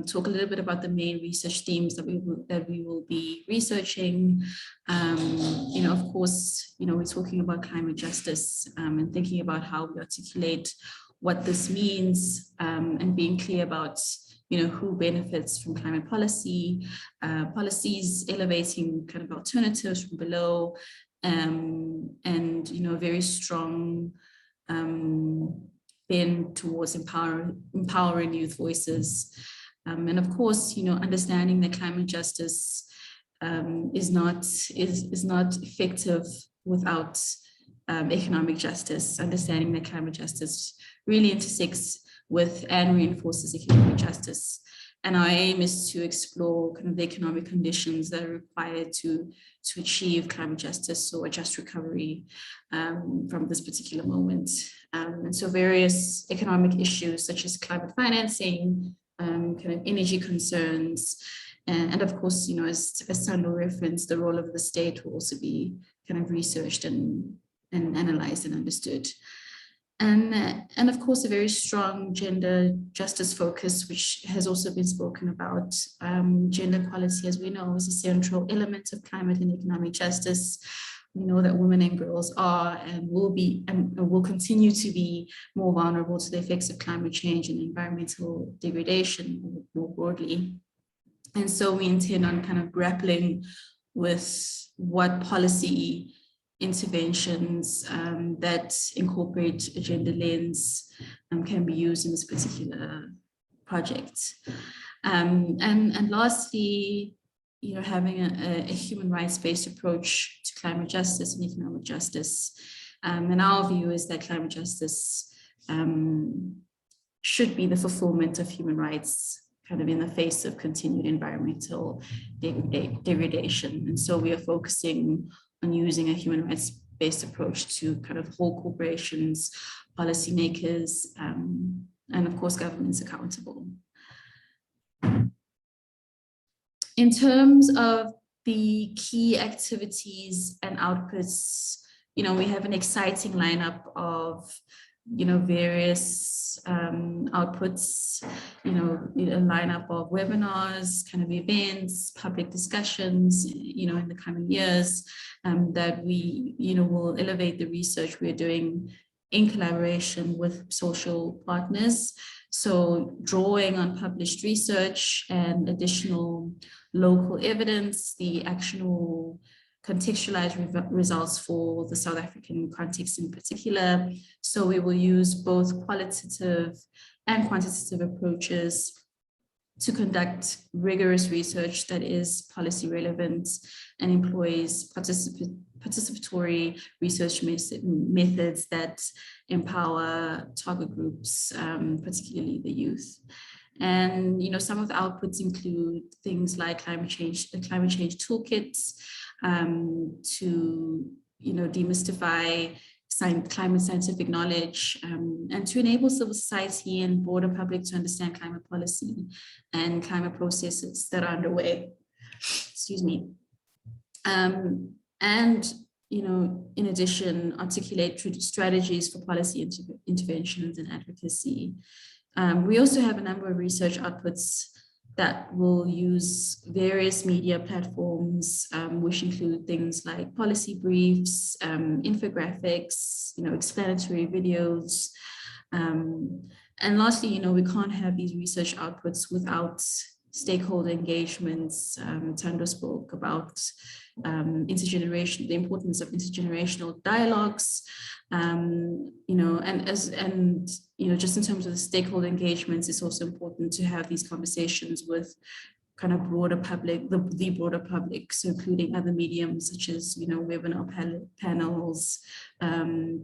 talk a little bit about the main research themes that we will be researching. Of course, we're talking about climate justice and thinking about how we articulate what this means, and being clear about who benefits from climate policy, policies elevating kind of alternatives from below, and very strong bend towards empowering youth voices. And of course, understanding that climate justice is not effective without economic justice. Understanding that climate justice really intersects with and reinforces economic justice. And our aim is to explore kind of the economic conditions that are required to achieve climate justice or a just recovery from this particular moment. And so various economic issues such as climate financing, kind of energy concerns, and of course, as Sandro referenced, the role of the state will also be kind of researched and analyzed and understood. And of course, a very strong gender justice focus, which has also been spoken about. Gender equality, as we know, is a central element of climate and economic justice. We know that women and girls are and will be and will continue to be more vulnerable to the effects of climate change and environmental degradation more broadly. And so we intend on kind of grappling with what policy interventions that incorporate a gender lens can be used in this particular project. And lastly, having a human rights-based approach to climate justice and economic justice. And our view is that climate justice should be the fulfillment of human rights kind of in the face of continued environmental degradation. And so we are focusing on using a human rights-based approach to kind of hold corporations, policymakers, and of course, governments accountable. In terms of the key activities and outputs, we have an exciting lineup of various outputs, a lineup of webinars, kind of events, public discussions, in the coming years that we, will elevate the research we're doing in collaboration with social partners. So drawing on published research and additional local evidence, the actionable contextualized results for the South African context in particular. So we will use both qualitative and quantitative approaches to conduct rigorous research that is policy relevant and employs participatory research methods that empower target groups, particularly the youth. And some of the outputs include things like climate change toolkits to demystify climate scientific knowledge and to enable civil society and broader public to understand climate policy and climate processes that are underway. Excuse me. And in addition, articulate strategies for policy interventions and advocacy. We also have a number of research outputs that will use various media platforms, which include things like policy briefs, infographics, explanatory videos. And lastly, we can't have these research outputs without stakeholder engagements. Tando spoke about the importance of intergenerational dialogues, just in terms of the stakeholder engagements, it's also important to have these conversations with kind of broader public, the broader public, so including other mediums such as, webinar panels,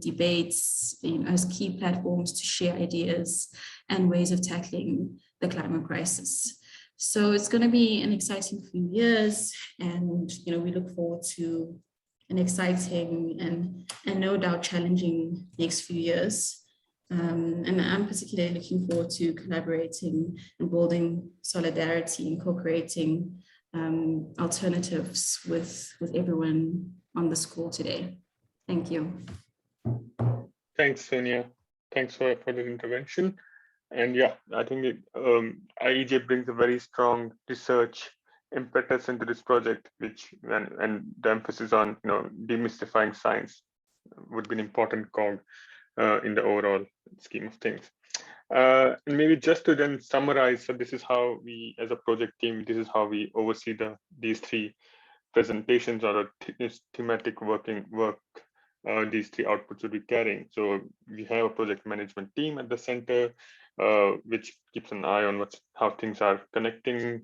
debates, as key platforms to share ideas and ways of tackling the climate crisis. So it's going to be an exciting few years, and we look forward to an exciting and no doubt challenging next few years. And I'm particularly looking forward to collaborating and building solidarity and co-creating alternatives with everyone on this call today. Thank you. Thanks, Sonia. Thanks for the intervention. And yeah, I think IEJ brings a very strong research impetus into this project, which and the emphasis on demystifying science would be an important cog in the overall scheme of things. And maybe just to then summarize, so this is how we, as a project team, this is how we oversee these three presentations or thematic work these three outputs will be carrying. So we have a project management team at the center, which keeps an eye on how things are connecting,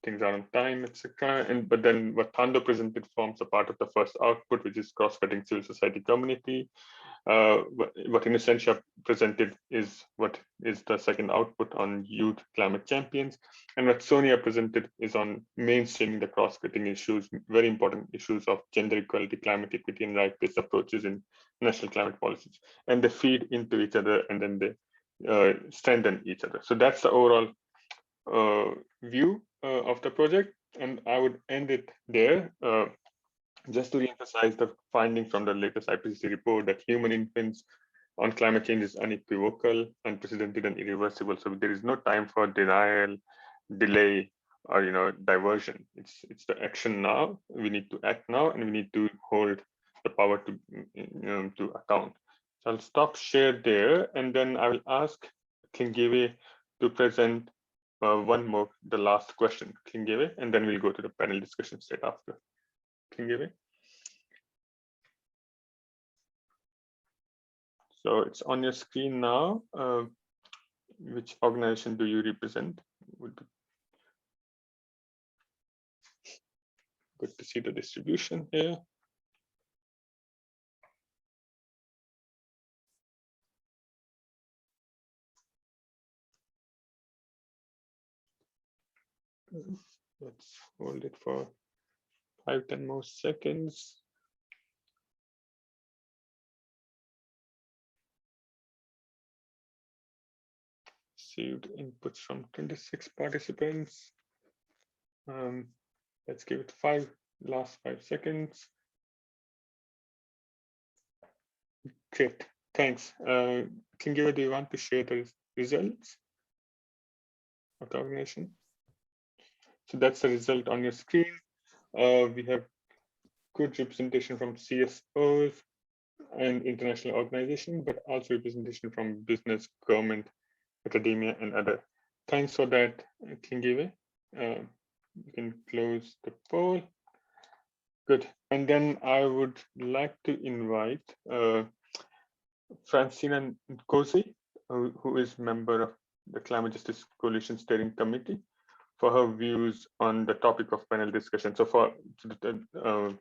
things are on time, etc. But then what Thando presented forms a part of the first output, which is cross-cutting civil society community. What Innocentia presented is what is the second output on youth climate champions, and what Sonia presented is on mainstreaming the cross-cutting issues, very important issues of gender equality, climate equity, and right-based approaches in national climate policies. And they feed into each other, and then they strengthen each other. So that's the overall view of the project, and I would end it there. Just to reemphasize the finding from the latest IPCC report that human influence on climate change is unequivocal, unprecedented, and irreversible. So there is no time for denial, delay, or diversion. It's the action now. We need to act now, and we need to hold the power to account. So I'll stop share there, and then I will ask Kingiwe to present one more, the last question, Kingewe, and then we'll go to the panel discussion straight after. Kingewe. So it's on your screen now. Which organization do you represent? Would be good to see the distribution here. Let's hold it for 5-10 more seconds. Received inputs from 26 participants. Let's give it last 5 seconds. Great, thanks. Kingewe, do you want to share the results of the organization? So that's the result on your screen. We have good representation from CSOs and international organizations, but also representation from business, government, academia, and other. Thanks for that, Kingewe. You can close the poll. Good. And then I would like to invite Francina Nkosi, who is member of the Climate Justice Coalition Steering Committee, for her views on the topic of panel discussion. So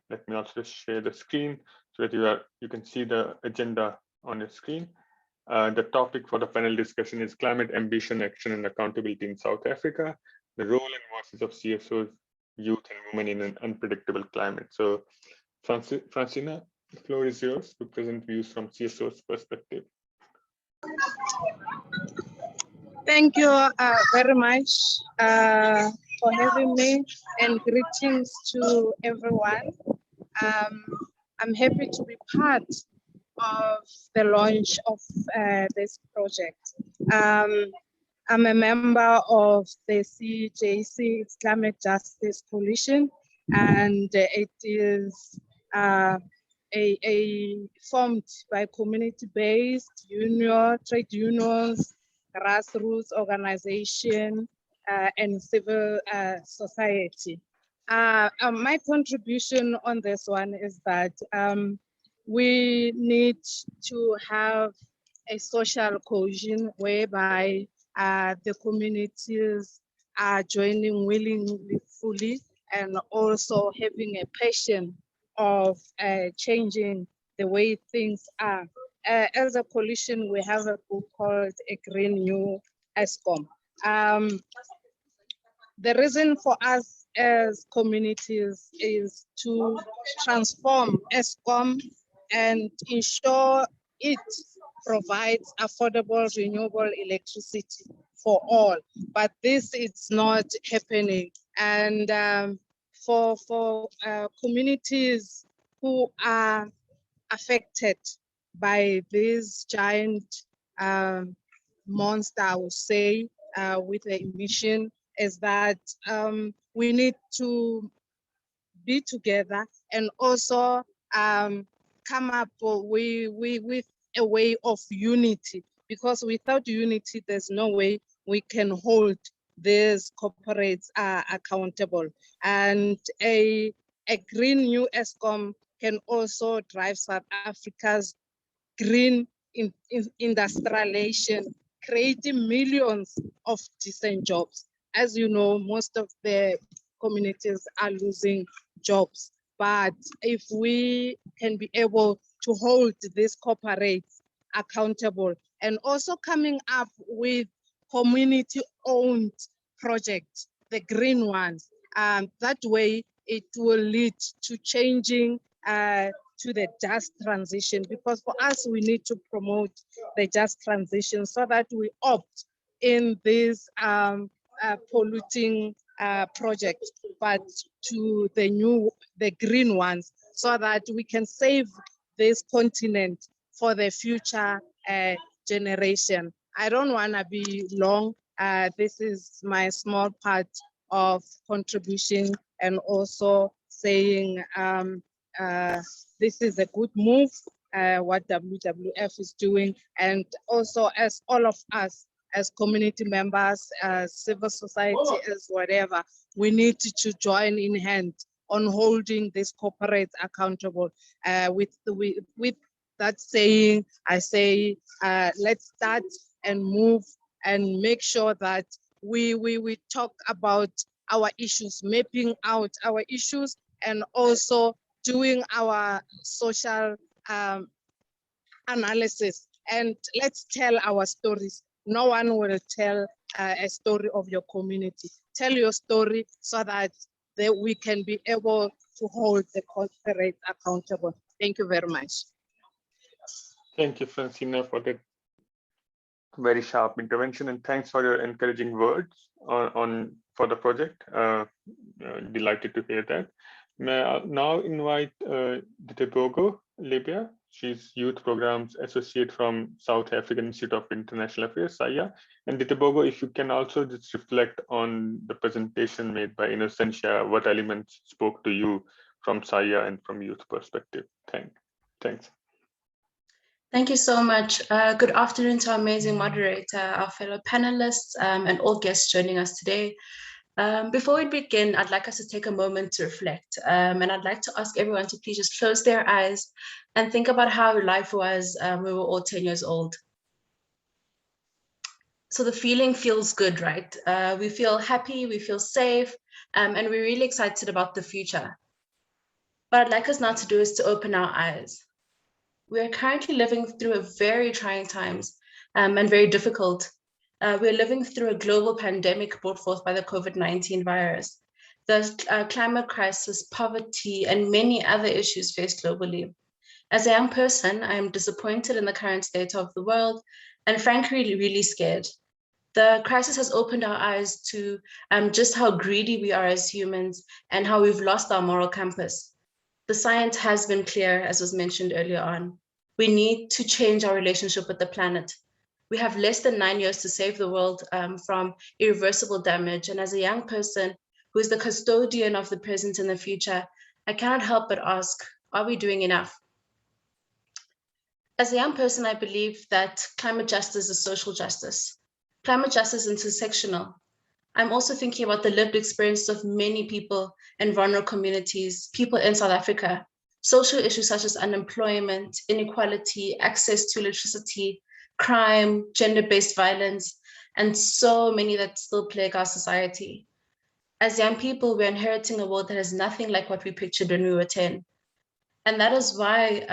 let me also share the screen so that you can see the agenda on your screen. The topic for the panel discussion is climate ambition, action, and accountability in South Africa, the role and voices of CSOs, youth, and women in an unpredictable climate. So Francina, the floor is yours to present views from CSO's perspective. Thank you very much for having me, and greetings to everyone. I'm happy to be part of the launch of this project. I'm a member of the CJC Climate Justice Coalition, and it is formed by community-based trade unions, grassroots organization, and civil society. My contribution on this one is that we need to have a social cohesion whereby the communities are joining willingly, fully, and also having a passion of changing the way things are. As a coalition, we have a book called A Green New ESCOM. The reason for us as communities is to transform ESCOM and ensure it provides affordable renewable electricity for all. But this is not happening. And for communities who are affected by this giant monster, I would say, with the emission, is that we need to be together and also come up with a way of unity, because without unity, there's no way we can hold these corporates accountable. And a green new ESCOM can also drive South Africa's green industrialization, creating millions of decent jobs. As you know, most of the communities are losing jobs. But if we can be able to hold these corporates accountable and also coming up with community-owned projects, the green ones, that way it will lead to changing to the just transition, because for us, we need to promote the just transition so that we opt in these polluting projects, but to the green ones, so that we can save this continent for the future generation. I don't want to be long. This is my small part of contribution, and also saying this is a good move, what WWF is doing. And also, as all of us as community members, as civil society, as whatever, we need to join in hand on holding these corporates accountable. With that saying, I say, let's start and move and make sure that we talk about our issues, mapping out our issues, and also doing our social analysis. And let's tell our stories. No one will tell a story of your community. Tell your story so that we can be able to hold the corporate accountable. Thank you very much. Thank you, Francina, for that very sharp intervention, and thanks for your encouraging words for the project. Delighted to hear that. May I now invite Ditebogo Libya. She's Youth Programs Associate from South African Institute of International Affairs, SAIA. And Ditebogo, if you can also just reflect on the presentation made by Innocentia, what elements spoke to you from SAIA and from youth perspective. Thanks. Thank you so much. Good afternoon to our amazing moderator, our fellow panelists, and all guests joining us today. Before we begin, I'd like us to take a moment to reflect. And I'd like to ask everyone to please just close their eyes and think about how life was when we were all 10 years old. So the feeling feels good, right? We feel happy, we feel safe, and we're really excited about the future. What I'd like us now to do is to open our eyes. We are currently living through a very trying times and very difficult. We're living through a global pandemic brought forth by the COVID-19 virus. There's climate crisis, poverty, and many other issues faced globally. As a young person, I am disappointed in the current state of the world and frankly, really scared. The crisis has opened our eyes to just how greedy we are as humans and how we've lost our moral compass. The science has been clear, as was mentioned earlier on. We need to change our relationship with the planet. We have less than 9 years to save the world from irreversible damage. And as a young person who is the custodian of the present and the future, I cannot help but ask, are we doing enough? As a young person, I believe that climate justice is social justice. Climate justice is intersectional. I'm also thinking about the lived experiences of many people in vulnerable communities, people in South Africa. Social issues such as unemployment, inequality, access to electricity, crime, gender-based violence, and so many that still plague our society. As young people, we're inheriting a world that is nothing like what we pictured when we were 10. And that is why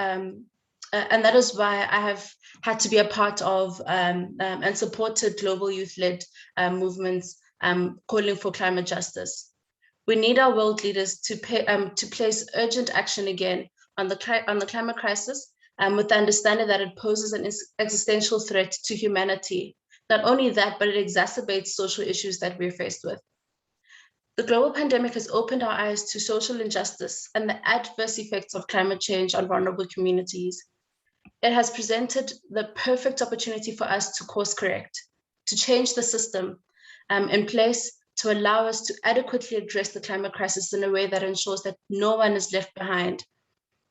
I have had to be a part of and supported global youth-led movements calling for climate justice. We need our world leaders to place urgent action again on the climate crisis, with the understanding that it poses an existential threat to humanity. Not only that, but it exacerbates social issues that we're faced with. The global pandemic has opened our eyes to social injustice and the adverse effects of climate change on vulnerable communities. It has presented the perfect opportunity for us to course correct, to change the system in place to allow us to adequately address the climate crisis in a way that ensures that no one is left behind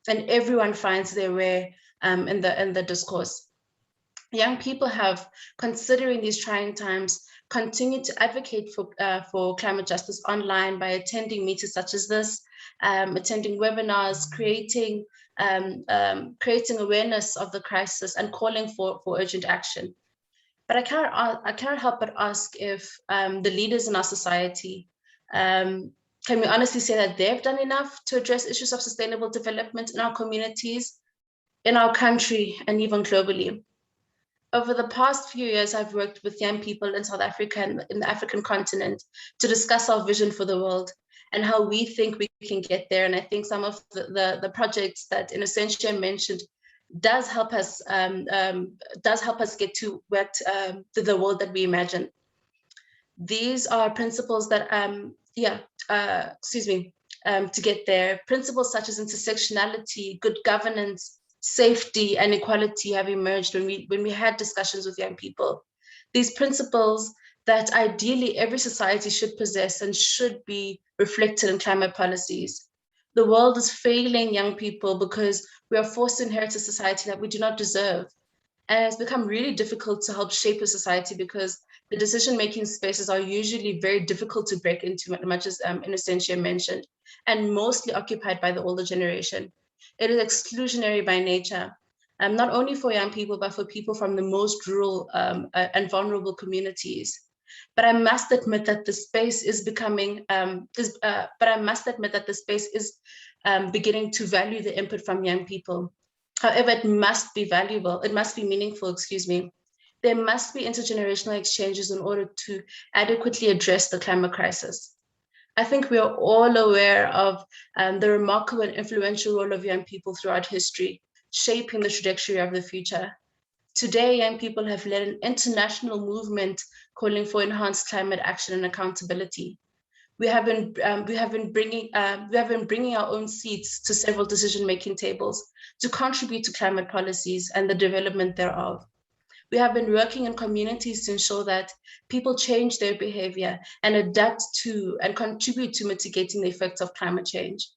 and everyone finds their way in the discourse. Young people have, considering these trying times, continued to advocate for climate justice online by attending meetings such as this, attending webinars, creating awareness of the crisis and calling for urgent action. But I cannot help but ask if the leaders in our society, can we honestly say that they've done enough to address issues of sustainable development in our communities, in our country, and even globally? Over the past few years, I've worked with young people in South Africa and in the African continent to discuss our vision for the world and how we think we can get there. And I think some of the projects that Innocentia mentioned does help us get to the world that we imagine. These are principles that to get there. Principles such as intersectionality, good governance, safety, and equality have emerged when we had discussions with young people. These principles that ideally every society should possess and should be reflected in climate policies. The world is failing young people because we are forced to inherit a society that we do not deserve. And it's become really difficult to help shape a society because the decision-making spaces are usually very difficult to break into, much as Innocentia mentioned, and mostly occupied by the older generation. It is exclusionary by nature, not only for young people, but for people from the most rural and vulnerable communities. But I must admit that the space is becoming, beginning to value the input from young people. However, it must be valuable, it must be meaningful, excuse me. There must be intergenerational exchanges in order to adequately address the climate crisis. I think we are all aware of the remarkable and influential role of young people throughout history, shaping the trajectory of the future. Today, young people have led an international movement calling for enhanced climate action and accountability. We have been bringing our own seats to several decision-making tables to contribute to climate policies and the development thereof. We have been working in communities to ensure that people change their behavior and adapt to and contribute to mitigating the effects of climate change.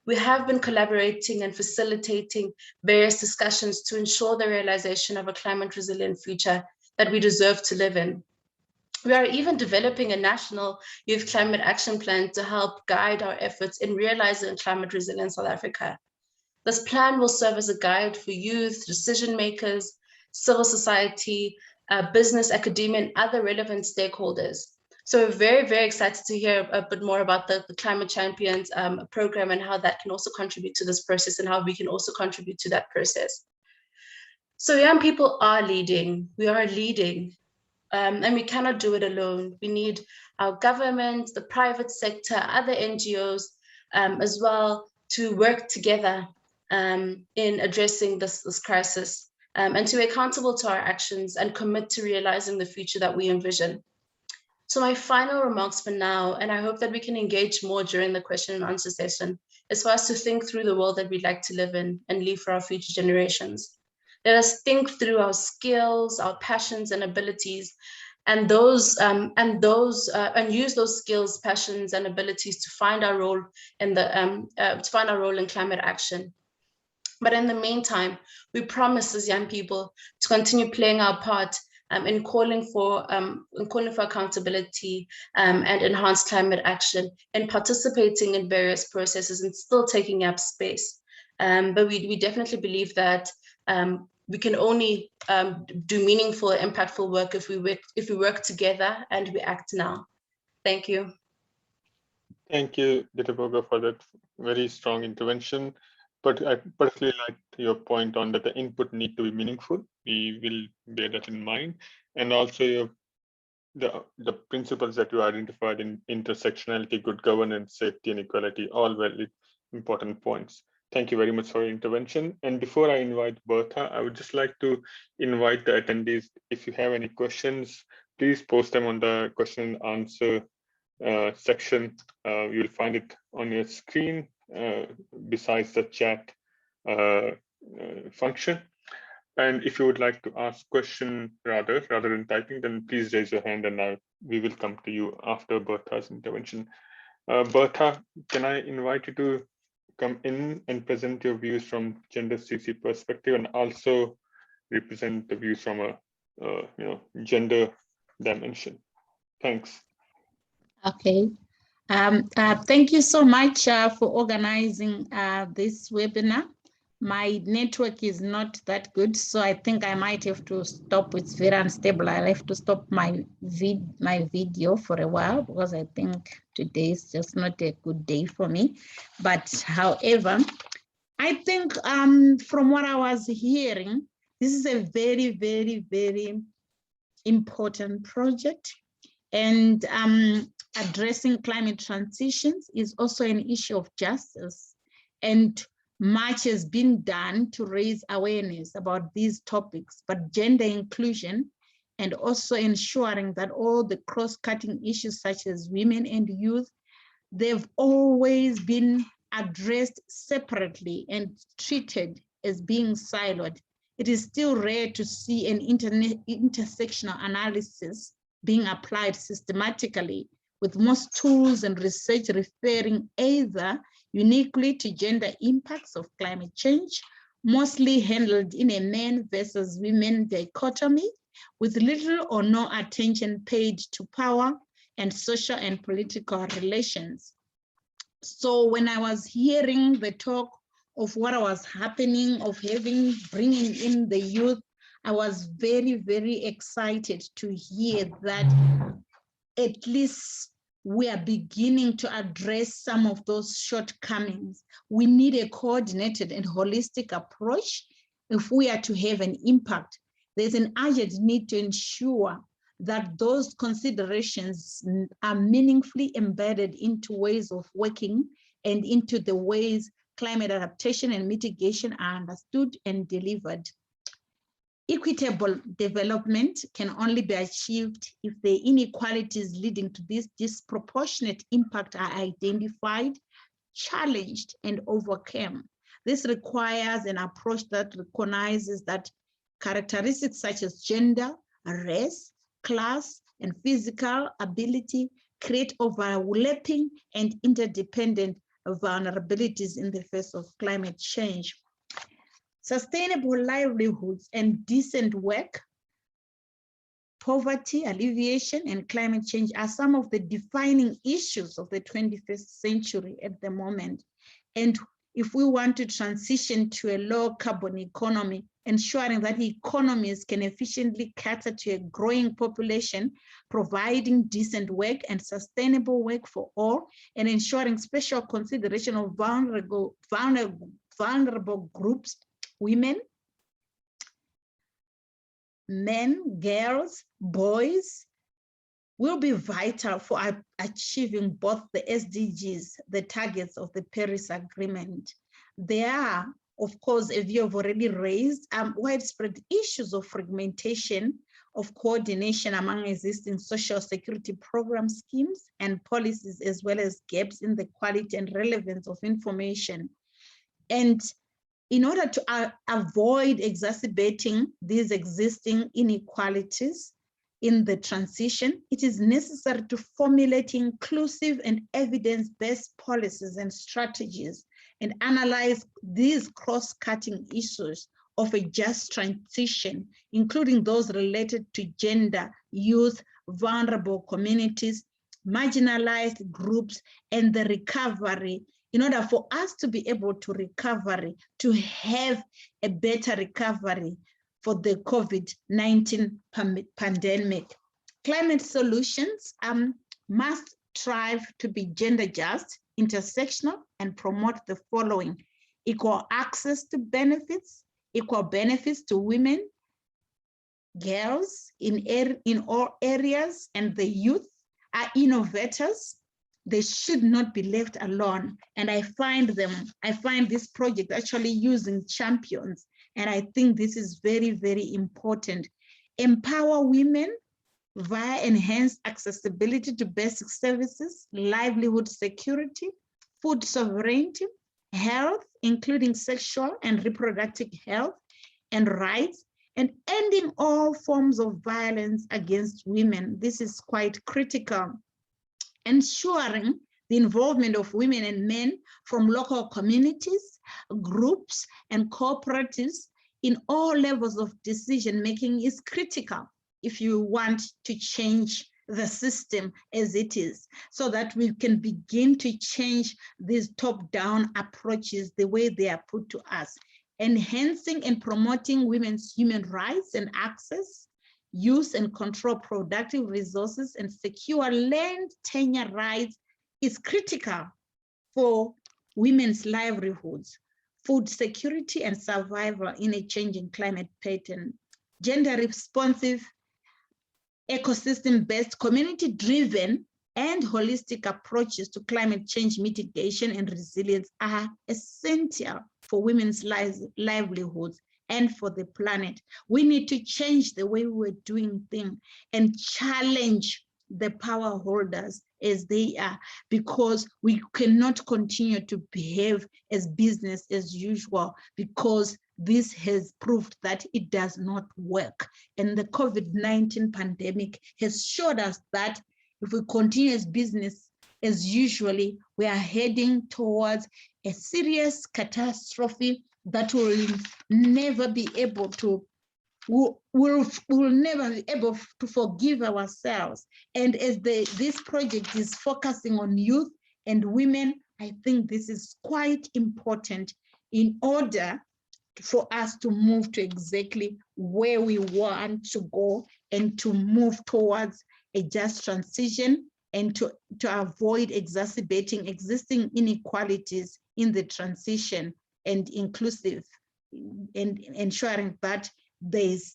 We have been collaborating and facilitating various discussions to ensure the realization of a climate resilient future that we deserve to live in. We are even developing a national youth climate action plan to help guide our efforts in realizing climate resilient South Africa. This plan will serve as a guide for youth, decision makers, civil society, business, academia, and other relevant stakeholders. So we're very, very excited to hear a bit more about the Climate Champions program and how that can also contribute to this process and how we can also contribute to that process. So young people are leading, we are leading, and we cannot do it alone. We need our government, the private sector, other NGOs as well to work together in addressing this crisis and to be accountable to our actions and commit to realizing the future that we envision. So my final remarks for now, and I hope that we can engage more during the question and answer session, is for us to think through the world that we'd like to live in and leave for our future generations. Let us think through our skills, our passions and abilities, and use those skills, passions, and abilities to find our role in climate action. But in the meantime, we promise as young people to continue playing our part in calling for accountability and enhanced climate action, and participating in various processes and still taking up space. But we definitely believe that we can only do meaningful, impactful work if we work together and we act now. Thank you. Thank you, Diteboga, for that very strong intervention. But I particularly like your point on that the input need to be meaningful. We will bear that in mind. And also the principles that you identified in intersectionality, good governance, safety, and equality, all very important points. Thank you very much for your intervention. And before I invite Bertha, I would just like to invite the attendees, if you have any questions, please post them on the question and answer section. You'll find it on your screen besides the chat function. And if you would like to ask question rather than typing, then please raise your hand and we will come to you after Bertha's intervention. Bertha, can I invite you to come in and present your views from gender CC perspective and also represent the views from a gender dimension? Thanks. Okay. Thank you so much for organizing this webinar. My network is not that good, so I think I might have to stop. It's very unstable. I'll have to stop my video for a while because I think today is just not a good day for me. But however, I think from what I was hearing, this is a very, very, very important project. And addressing climate transitions is also an issue of justice. And much has been done to raise awareness about these topics, but gender inclusion and also ensuring that all the cross-cutting issues such as women and youth, they've always been addressed separately and treated as being siloed. It is still rare to see an intersectional analysis being applied systematically, with most tools and research referring either uniquely to gender impacts of climate change mostly handled in a men versus women dichotomy, with little or no attention paid to power and social and political relations. So when I was hearing the talk of what was happening, of bringing in the youth, I was very, very excited to hear that at least we are beginning to address some of those shortcomings. We need a coordinated and holistic approach if we are to have an impact. There's an urgent need to ensure that those considerations are meaningfully embedded into ways of working and into the ways climate adaptation and mitigation are understood and delivered. Equitable development can only be achieved if the inequalities leading to this disproportionate impact are identified, challenged, and overcome. This requires an approach that recognizes that characteristics such as gender, race, class, and physical ability create overlapping and interdependent vulnerabilities in the face of climate change. Sustainable livelihoods and decent work, poverty alleviation, and climate change are some of the defining issues of the 21st century at the moment. And if we want to transition to a low carbon economy, ensuring that economies can efficiently cater to a growing population, providing decent work and sustainable work for all, and ensuring special consideration of vulnerable groups, women, men, girls, boys, will be vital for achieving both the SDGs, the targets of the Paris Agreement. There are, of course, as you have already raised, widespread issues of fragmentation of coordination among existing social security program schemes and policies, as well as gaps in the quality and relevance of information. And in order to avoid exacerbating these existing inequalities in the transition, it is necessary to formulate inclusive and evidence-based policies and strategies and analyze these cross-cutting issues of a just transition, including those related to gender, youth, vulnerable communities, marginalized groups, and the recovery, in order for us to be able to to have a better recovery for the COVID-19 pandemic. Climate solutions must strive to be gender just, intersectional, and promote the following: equal access to benefits, equal benefits to women, girls in all areas, and the youth are innovators. They should not be left alone. And I find this project actually using champions. And I think this is very, very important. Empower women via enhanced accessibility to basic services, livelihood security, food sovereignty, health, including sexual and reproductive health and rights, and ending all forms of violence against women. This is quite critical. Ensuring the involvement of women and men from local communities, groups, and cooperatives in all levels of decision-making is critical if you want to change the system as it is, so that we can begin to change these top-down approaches the way they are put to us. Enhancing and promoting women's human rights and access, use and control productive resources, and secure land tenure rights is critical for women's livelihoods, food security, and survival in a changing climate pattern. Gender responsive, ecosystem-based, community-driven, and holistic approaches to climate change mitigation and resilience are essential for women's livelihoods and for the planet. We need to change the way we're doing things and challenge the power holders as they are, because we cannot continue to behave as business as usual, because this has proved that it does not work. And the COVID-19 pandemic has showed us that if we continue as business as usually, we are heading towards a serious catastrophe that will never be able to, will never be able to forgive ourselves. And as this project is focusing on youth and women, I think this is quite important in order for us to move to exactly where we want to go and to move towards a just transition and to avoid exacerbating existing inequalities in the transition and inclusive and ensuring that there's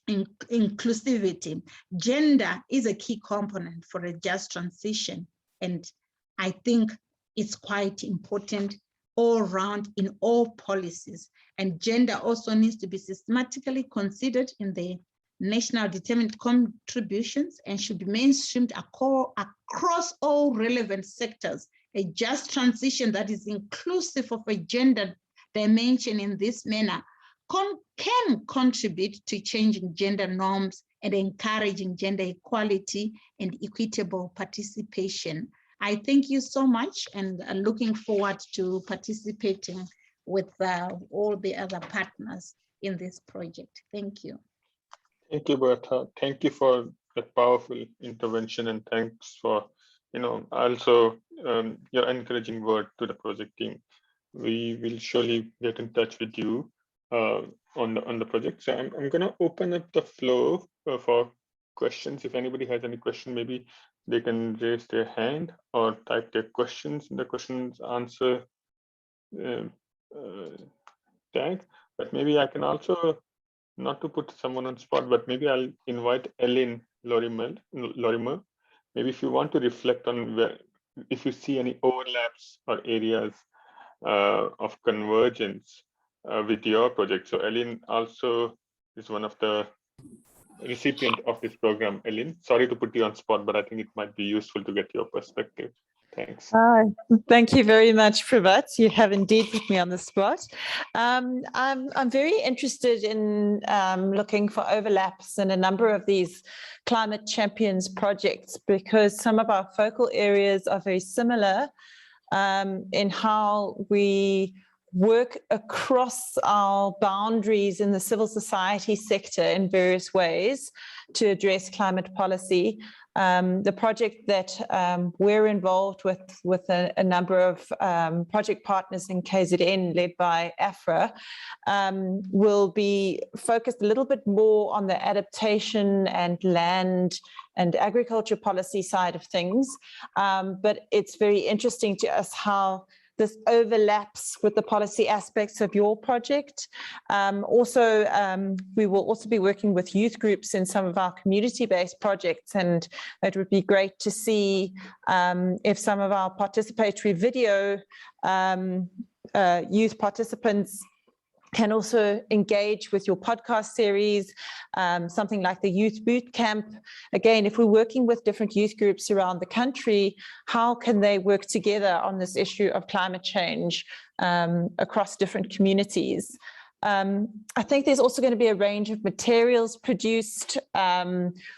inclusivity. Gender is a key component for a just transition, and I think it's quite important all around in all policies. And gender also needs to be systematically considered in the national determined contributions and should be mainstreamed across all relevant sectors. A just transition that is inclusive of a gender dimension in this manner can contribute to changing gender norms and encouraging gender equality and equitable participation. I thank you so much, and looking forward to participating with all the other partners in this project. Thank you. Thank you, Bertha. Thank you for that powerful intervention, and thanks for, also your encouraging word to the project team. We will surely get in touch with you on the project. So I'm going to open up the floor for questions. If anybody has any question, maybe they can raise their hand or type their questions in the questions answer tag. But maybe I can also, not to put someone on spot, but maybe I'll invite Ellen Lorimer. Maybe if you want to reflect on if you see any overlaps or areas of convergence with your project. So Ellen also is one of the recipient of this program. Ellen, sorry to put you on spot, but I think it might be useful to get your perspective. Thanks. Thank you very much, Pravat. You have indeed put me on the spot. I'm very interested in looking for overlaps in a number of these climate champions projects, because some of our focal areas are very similar in how we work across our boundaries in the civil society sector in various ways to address climate policy. The project that we're involved with a number of project partners in KZN led by AFRA will be focused a little bit more on the adaptation and land and agriculture policy side of things. But it's very interesting to us how this overlaps with the policy aspects of your project. We will also be working with youth groups in some of our community-based projects, and it would be great to see if some of our participatory video youth participants can also engage with your podcast series, something like the Youth Boot Camp. Again, if we're working with different youth groups around the country, how can they work together on this issue of climate change across different communities? I think there's also going to be a range of materials produced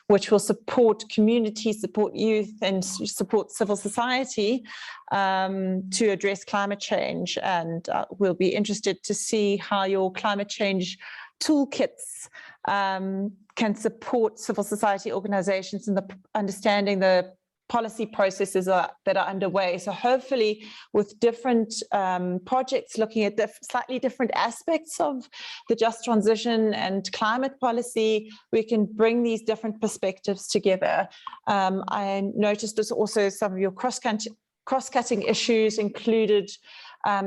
which will support community, support youth, and support civil society to address climate change. And we'll be interested to see how your climate change toolkits can support civil society organizations in the understanding the policy processes that are underway. So hopefully with different projects looking at slightly different aspects of the just transition and climate policy, we can bring these different perspectives together. I noticed there's also some of your cross-cutting issues included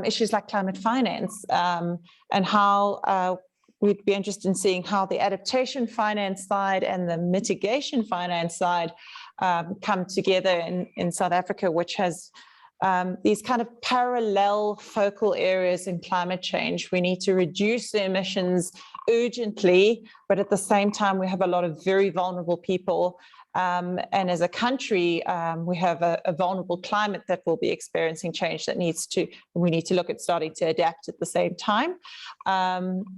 issues like climate finance and how we'd be interested in seeing how the adaptation finance side and the mitigation finance side come together in South Africa, which has these kind of parallel focal areas in climate change. We need to reduce the emissions urgently, but at the same time, we have a lot of very vulnerable people. And as a country, we have a vulnerable climate that will be experiencing change that we need to look at starting to adapt at the same time.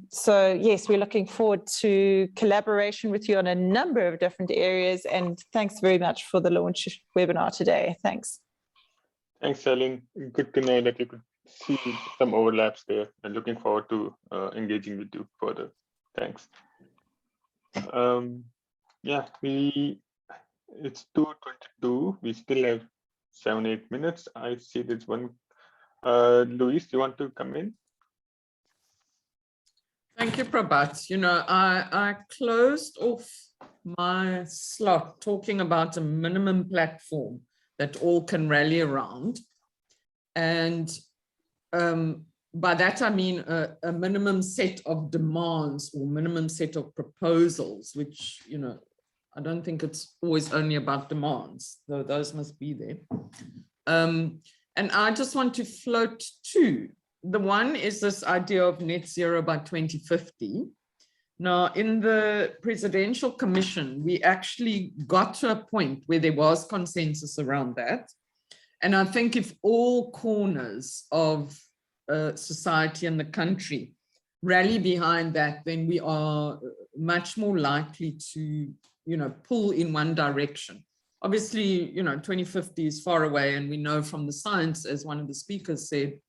So yes, we're looking forward to collaboration with you on a number of different areas, and thanks very much for the launch webinar today. Thanks. Thanks, Ellen. Good to know that you could see some overlaps there, and looking forward to engaging with you further. Thanks. Yeah, it's 2:22. We still have 7-8 minutes. I see there's one. Luis, you want to come in? Thank you, Prabhat. You know, I closed off my slot talking about a minimum platform that all can rally around. And by that, I mean a minimum set of demands or minimum set of proposals, which, you know, I don't think it's always only about demands, though those must be there. And I just want to float two. The one is this idea of net zero by 2050. Now, in the Presidential Commission, we actually got to a point where there was consensus around that. And I think if all corners of society and the country rally behind that, then we are much more likely to, you know, pull in one direction. Obviously, you know, 2050 is far away, and we know from the science, as one of the speakers said,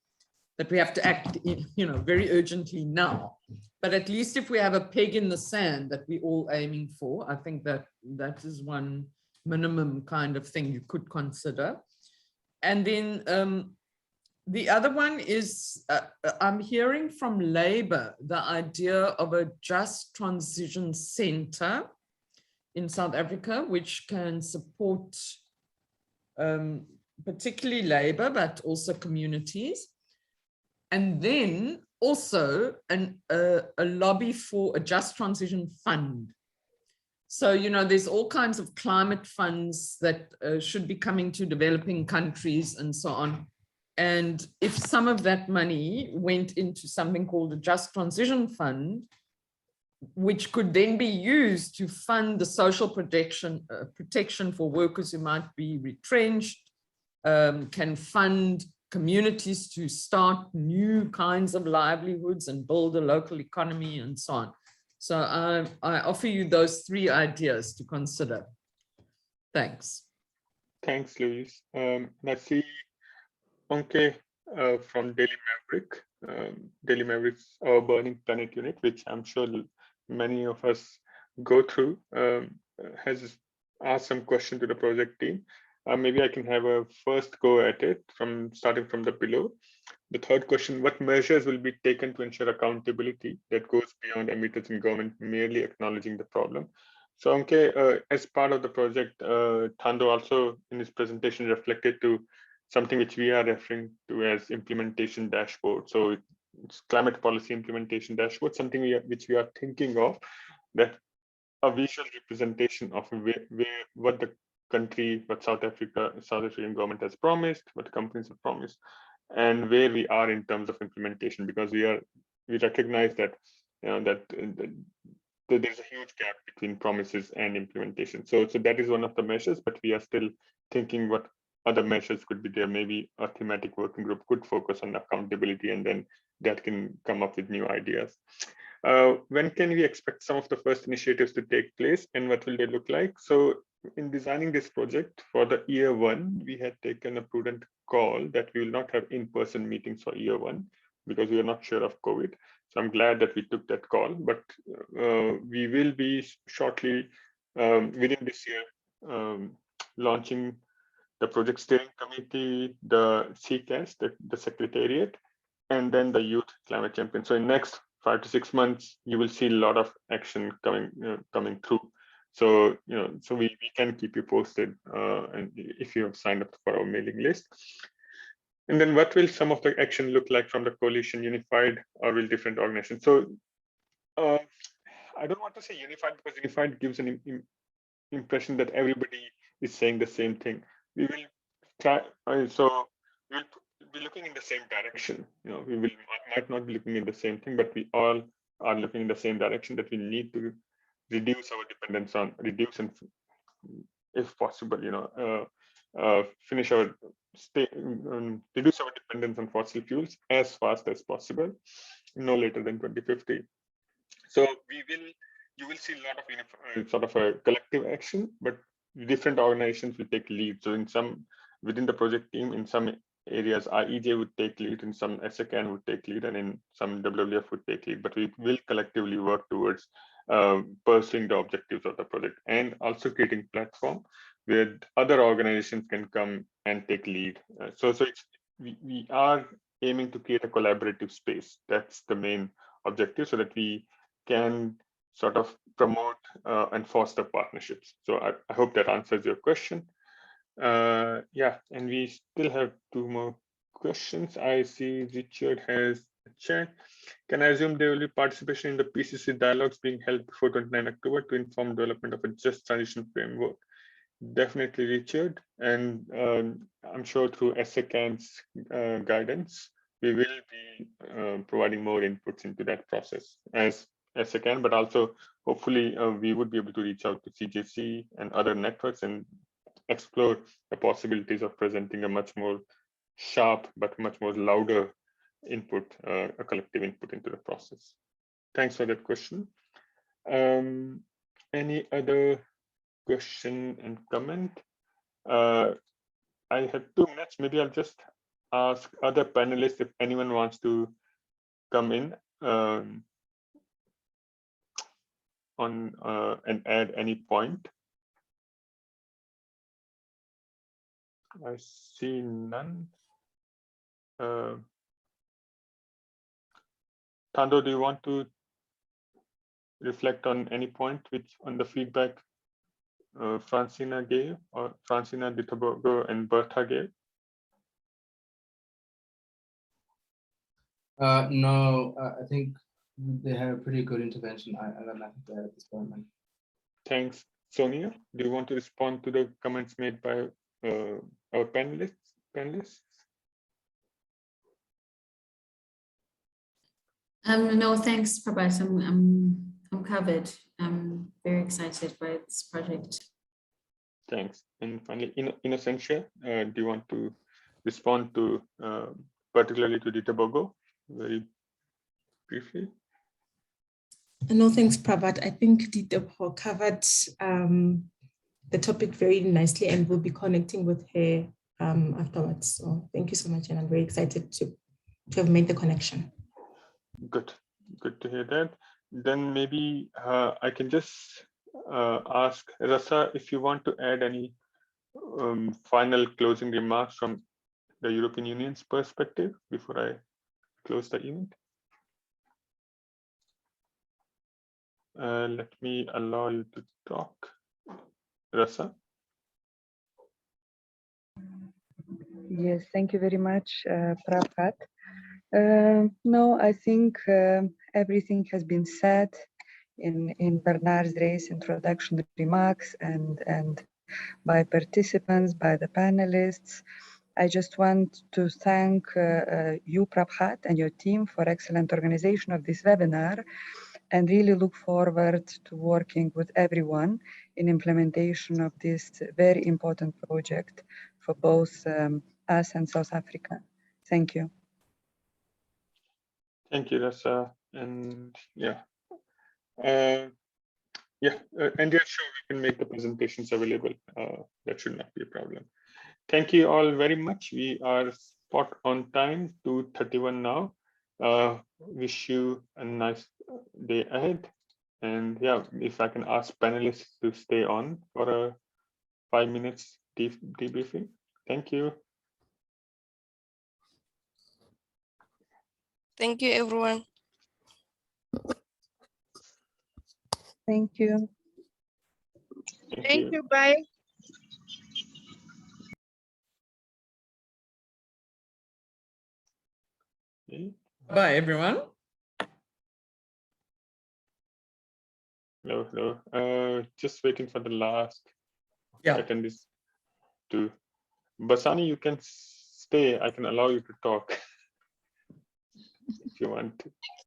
that we have to act, you know, very urgently now. But at least if we have a peg in the sand that we're all aiming for, I think that that is one minimum kind of thing you could consider. And then the other one is, I'm hearing from Labour the idea of a just transition centre in South Africa, which can support particularly Labour, but also communities. And then also a lobby for a just transition fund. So, you know, there's all kinds of climate funds that should be coming to developing countries and so on. And if some of that money went into something called a just transition fund, which could then be used to fund the social protection for workers who might be retrenched, can fund communities to start new kinds of livelihoods and build a local economy and so on. So I offer you those three ideas to consider. Thanks. Thanks, Luis. I see Onke from Daily Maverick. Daily Maverick's Our Burning Planet unit, which I'm sure many of us go through, has asked some question to the project team. Maybe I can have a first go at it, starting from the below. The third question: what measures will be taken to ensure accountability that goes beyond emitters and government merely acknowledging the problem? So, Anke, as part of the project, Thando also in his presentation reflected to something which we are referring to as implementation dashboard. So it's climate policy implementation dashboard, something which we are thinking of, that a visual representation of what the country, what South African government has promised, what companies have promised, and where we are in terms of implementation, because we recognize that, you know, that there's a huge gap between promises and implementation. So that is one of the measures, but we are still thinking what other measures could be there. Maybe a thematic working group could focus on accountability, and then that can come up with new ideas. When can we expect some of the first initiatives to take place, and what will they look like? So in designing this project for the year one, we had taken a prudent call that we will not have in-person meetings for year one because we are not sure of COVID. So I'm glad that we took that call, but we will be shortly within this year launching the project steering committee, the CCAS, the Secretariat, and then the Youth Climate Champion. So in next 5 to 6 months, you will see a lot of action coming through. So, you know, so we can keep you posted, and if you have signed up for our mailing list. And then what will some of the action look like from the coalition, unified, or will different organizations? So I don't want to say unified, because unified gives an impression that everybody is saying the same thing. We will try, so we'll be looking in the same direction. You know, we might not be looking in the same thing, but we all are looking in the same direction, that we need to reduce our dependence on, and if possible, you know, reduce our dependence on fossil fuels as fast as possible, no later than 2050. So you will see a lot of sort of a collective action, but different organizations will take lead. So within the project team, in some areas IEJ would take lead, in some SACAN would take lead, and in some WWF would take lead. But we will collectively work towards pursuing the objectives of the project, and also creating platform where other organizations can come and take lead. So we are aiming to create a collaborative space. That's the main objective, so that we can sort of promote and foster partnerships. So I hope that answers your question. Yeah, and we still have 2 more questions. I see Richard has a chat. Can I assume there will be participation in the PCC dialogues being held before 29 October to inform development of a just transition framework? Definitely, Richard. And I'm sure through SACAN's guidance, we will be providing more inputs into that process as SACAN, but also hopefully we would be able to reach out to CJC and other networks and explore the possibilities of presenting a much more sharp but much more louder input, a collective input into the process. Thanks for that question. Any other question and comment? I have 2 minutes. Maybe I'll just ask other panelists if anyone wants to come in and add any point. I see none. Tando, do you want to reflect on any point on the feedback Francina gave, or Francina de Tobago and Bertha gave? No, I think they have a pretty good intervention. I got nothing to add at this point, man. Thanks. Sonia, do you want to respond to the comments made by our panelists? No, thanks, Prabhat. I'm covered. I'm very excited by this project. Thanks. And finally, Innocentia, do you want to respond to particularly to the Tobago very briefly? No, thanks, Prabhat. I think Dita covered the topic very nicely, and we'll be connecting with her afterwards. So thank you so much, and I'm very excited to have made the connection. Good to hear that. Then maybe I can just ask Rasa if you want to add any final closing remarks from the European Union's perspective before I close the event. Let me allow you to talk, Rasa. Yes, thank you very much, Prabhat. No, I think everything has been said in Bernard's race introduction remarks and by participants, by the panelists. I just want to thank you, Prabhat, and your team for excellent organization of this webinar, and really look forward to working with everyone in implementation of this very important project for both us and South Africa. Thank you. Thank you, Rasa. And yeah, and yeah, sure, we can make the presentations available. That should not be a problem. Thank you all very much. We are spot on time, 2:31 now. Wish you a nice day ahead. And yeah, if I can ask panelists to stay on for a 5 minutes debriefing. Thank you. Thank you, everyone. Thank you. Thank you. Bye. Okay. Bye, everyone. Hello. Just waiting for the last attendees to. Basani, you can stay. I can allow you to talk if you want to.